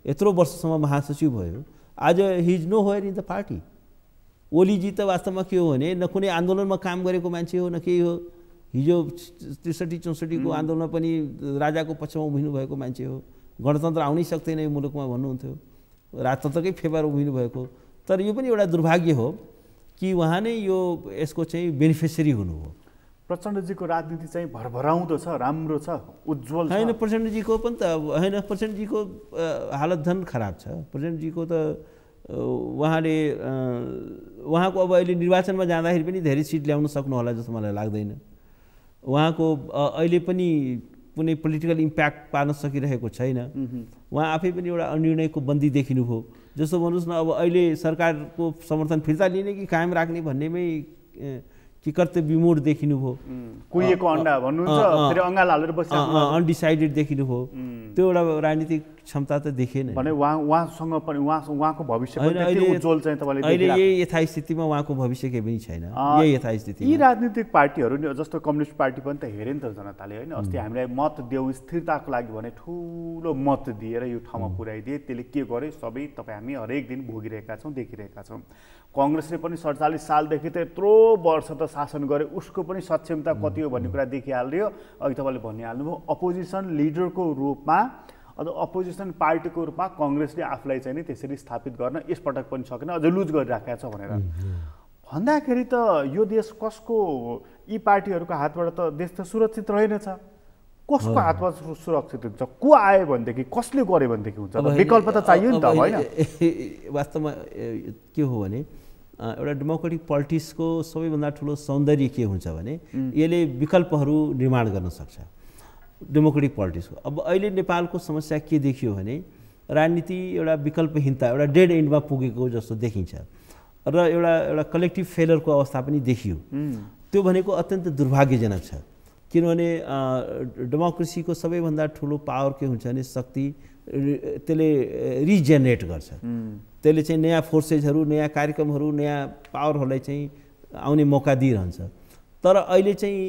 यत्रो वर्षसम्म महासचिव भयो, आज he is nowhere in the party. ओलीजी त वास्तवमा के हो भने न कुनै आन्दोलनमा काम गरेको मान्छे हो, न केही हो। हिजो 63-64 को आन्दोलनमा पनि राजाको पक्षमा उभिनु भएको मान्छे हो। गणतन्त्र आउनै सक्दैन यो मुलुकमा भन्नुहुन्थ्यो, राजतन्त्रकै फेभर उभिनु भएको। तर यो पनि एउटा दुर्भाग्य हो कि उहाँ नै यसको चाहिँ बेनिफिसियरी हुनुभयो। प्रचण्डजीको राजनीति चाहिँ भरभराउँदो छ, राम्रो छ, उज्जवल छ। होइन, प्रचण्डजीको पनि त होइन, प्रचण्डजीको हालत झन् खराब छ। प्रचण्डजीको त उहाँको अब अहिले निर्वाचनमा जाँदाखेरि पनि धेरै सिट ल्याउन सक्नु होला जस्तो मलाई लाग्दैन। उहाँको अहिले पनि कुनै पोलिटिकल इम्प्याक्ट पार्न सकिरहेको छैन। उहाँ आफै पनि एउटा अनिर्णयको बन्दी देखिनुभयो। जस्तो भन्नुहोस् न, अब अहिले सरकारको समर्थन फिर्ता लिने कि कायम राख्ने भन्नेमै कि कर्तव्य विमूढ देखिनु भयो, कुहिएको अन्डा भन्नुहुन्छ, फेरि अङ्गाल हालेर बसिरहेको अनडिसाइडेड देखिनु भयो, त्यो एउटा राजनीतिक क्षमता त देखिएन भने उहाँसँग पनि उहाँको भविष्य पनि त्यति उज्जवल चाहिँ तपाईँले अहिले यही यथास्थितिमा उहाँको भविष्य केही पनि छैन। यही यथास्थिति यी राजनीतिक पार्टीहरू नि जस्तो कम्युनिस्ट पार्टी पनि त हेरे नि त जनताले होइन। अस्ति हामीलाई मत देऊ स्थिरताको लागि भने ठुलो मत दिएर यो ठाउँमा पुर्याइदिए, त्यसले के गर्यो सबै तपाईँ हामी हरेक दिन भोगिरहेका छौँ, देखिरहेका छौँ। कङ्ग्रेसले पनि 47 सालदेखि त यत्रो वर्ष त शासन गरे, उसको पनि सक्षमता कति हो भन्ने कुरा देखिहाल्यो। अघि तपाईँले भनिहाल्नुभयो अपोजिसन लिडरको रूपमा अथवा अपोजिसन पार्टीको रूपमा कङ्ग्रेसले आफूलाई चाहिँ नि त्यसरी स्थापित गर्न यसपटक पनि सकेन, अझ लुज गरिराखेको छ भनेर भन्दाखेरि त यो देश कसको, यी पार्टीहरूको हातबाट त देश त सुरक्षित रहेनछ। कसको हातमा सुरक्षित हुन्छ? को आयो भनेदेखि, कसले गर्यो भनेदेखि हुन्छ? विकल्प त चाहियो नि त होइन? वास्तवमा के हो भने एउटा डेमोक्रेटिक पोलिटिक्सको सबैभन्दा ठुलो सौन्दर्य के हुन्छ भने यसले विकल्पहरू निर्माण गर्न सक्छ डेमोक्रेटिक पोलिटिक्सको। अब अहिले नेपालको समस्या के देखियो भने राजनीति एउटा विकल्पहीनता, एउटा डेड एन्डमा पुगेको जस्तो देखिन्छ र एउटा कलेक्टिभ फेलरको अवस्था पनि देखियो। त्यो भनेको अत्यन्त दुर्भाग्यजनक छ, किनभने डेमोक्रेसीको सबैभन्दा ठुलो पावर के हुन्छ भने शक्ति, त्यसले रिजेनेरेट गर्छ, त्यसले चाहिँ नयाँ फोर्सेसहरू, नयाँ कार्यक्रमहरू, नयाँ पावरहरूलाई चाहिँ आउने मौका दिइरहन्छ। तर अहिले चाहिँ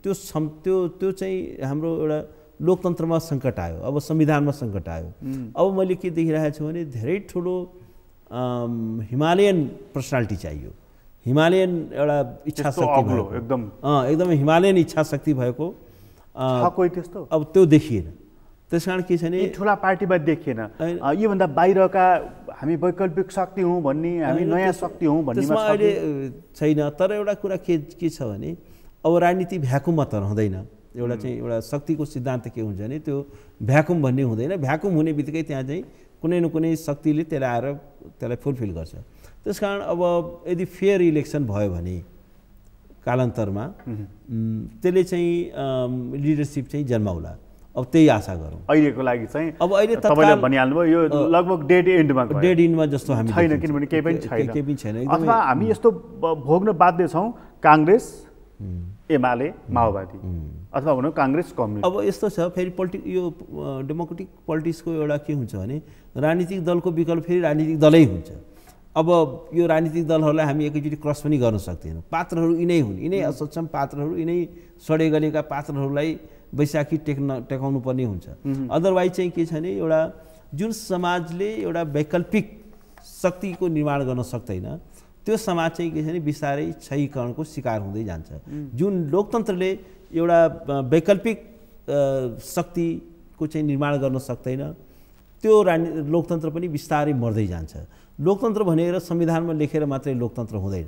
त्यो चाहिँ हाम्रो एउटा लोकतन्त्रमा सङ्कट आयो, अब संविधानमा सङ्कट आयो। अब मैले के देखिरहेको छु भने धेरै ठुलो हिमालयन पर्सनालिटी चाहियो, हिमालयन एउटा इच्छा शक्ति भएको, एकदमै हिमालयन इच्छा शक्ति भएको कोही त्यस्तो अब त्यो देखिएन। त्यस कारण के छ भने ठुला पार्टीमा देखिएन, योभन्दा बाहिरका हामी वैकल्पिक शक्ति हौँ भन्ने, हामी नयाँ शक्ति हौँ भन्ने अहिले छैन। तर एउटा कुरा के छ भने अब राजनीति भ्याकुममा त रहँदैन। एउटा चाहिँ एउटा शक्तिको सिद्धान्त के हुन्छ भने त्यो भ्याकुम भन्ने हुँदैन। भ्याकुम हुने बित्तिकै त्यहाँ चाहिँ कुनै न कुनै शक्तिले त्यसलाई आएर त्यसलाई फुलफिल गर्छ। त्यस कारण अब यदि फेयर इलेक्सन भयो भने कालान्तरमा त्यसले चाहिँ लिडरसिप चाहिँ जन्माउला। अब त्यही आशा गरौँ अहिलेको लागि चाहिँ। अब अहिले तपाईँले भनिहाल्नुभयो यो लगभग डेड एन्डमा जस्तो हामी छैन, किनभने केही पनि छैन। अथवा हामी यस्तो भोग्न बाध्य छौँ, काङ्ग्रेस, एमाले, माओवादी, अथवा भनौँ काङ्ग्रेस, कम्युनिस्ट। अब यस्तो छ फेरि यो डेमोक्रेटिक पोलिटिक्सको एउटा के हुन्छ भने राजनीतिक दलको विकल्प फेरि राजनीतिक दलै हुन्छ। अब यो राजनीतिक दलहरूलाई हामी एकैचोटि क्रस पनि गर्न सक्दैनौँ। पात्रहरू यिनै हुन्, यिनै असक्षम पात्रहरू, यिनै सडे गलेका पात्रहरूलाई वैशाखी टेकाउनु पर्ने हुन्छ। अदरवाइज चाहिँ के छ भने एउटा जुन समाजले एउटा वैकल्पिक शक्तिको निर्माण गर्न सक्दैन त्यो समाज चाहिँ के छ भने बिस्तारै क्षयीकरणको शिकार हुँदै जान्छ। जुन लोकतन्त्रले एउटा वैकल्पिक शक्तिको चाहिँ निर्माण गर्न सक्दैन त्यो लोकतन्त्र पनि बिस्तारै मर्दै जान्छ। लोकतन्त्र भनेर संविधानमा लेखेर मात्रै लोकतन्त्र हुँदैन।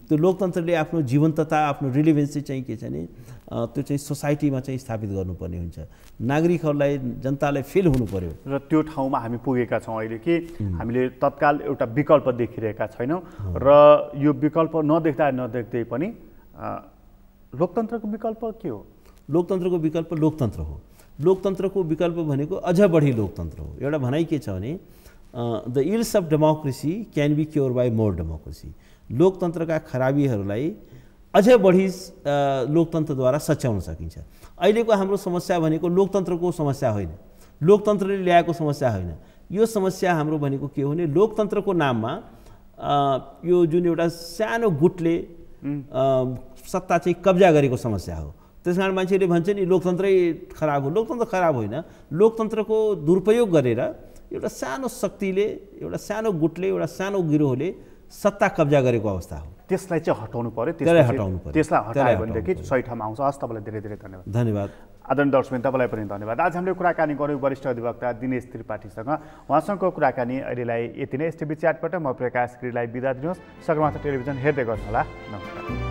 त्यो लोकतन्त्रले आफ्नो जीवन्तता, आफ्नो रिलेभेन्सी चाहिँ के छ भने त्यो चाहिँ सोसाइटीमा चाहिँ स्थापित गर्नुपर्ने हुन्छ। नागरिकहरूलाई, जनतालाई फिल हुनु पर्यो। र त्यो ठाउँमा हामी पुगेका छौँ अहिले कि हामीले तत्काल एउटा विकल्प देखिरहेका छैनौँ र यो विकल्प नदेख्दै पनि लोकतन्त्रको विकल्प के हो? लोकतन्त्रको विकल्प लोकतन्त्र हो। लोकतन्त्रको विकल्प भनेको अझ बढी लोकतन्त्र हो। एउटा भनाइ के छ भने the ills of democracy can be cure by more democracy. लोकतन्त्रका खराबीहरूलाई अझ बढी लोकतन्त्रद्वारा सच्याउन सकिन्छ। अहिलेको हाम्रो समस्या भनेको लोकतन्त्रको समस्या होइन, लोकतन्त्रले ल्याएको समस्या होइन। यो समस्या हाम्रो भनेको के हो भने लोकतन्त्रको नाममा यो जुन एउटा सानो गुटले सत्ता चाहिँ कब्जा गरेको समस्या हो। त्यस कारण मान्छेले भन्छ नि लोकतन्त्रै खराब हो। लोकतन्त्र खराब होइन, लोकतन्त्रको दुरुपयोग गरेर एउटा सानो शक्तिले, एउटा सानो गुटले, एउटा सानो गिरोहले सत्ता कब्जा गरेको अवस्था हो। त्यसलाई चाहिँ हटाउनु पर्यो। त्यसलाई हटायो भनेदेखि सही ठाउँमा आउँछ। हस्, तपाईँलाई धेरै धेरै धन्यवाद। धन्यवाद आदरणीय दर्शक, तपाईँलाई पनि धन्यवाद। आज हामीले कुराकानी गऱ्यौँ वरिष्ठ अधिवक्ता दिनेश त्रिपाठीसँग। उहाँसँगको कुराकानी अहिलेलाई यति नै। एसटिभी च्याटबाट म प्रकाश गिरीलाई बिदा दिनुहोस्। सगरमाथा टेलिभिजन हेर्दै गर्नुहोला। नमस्कार।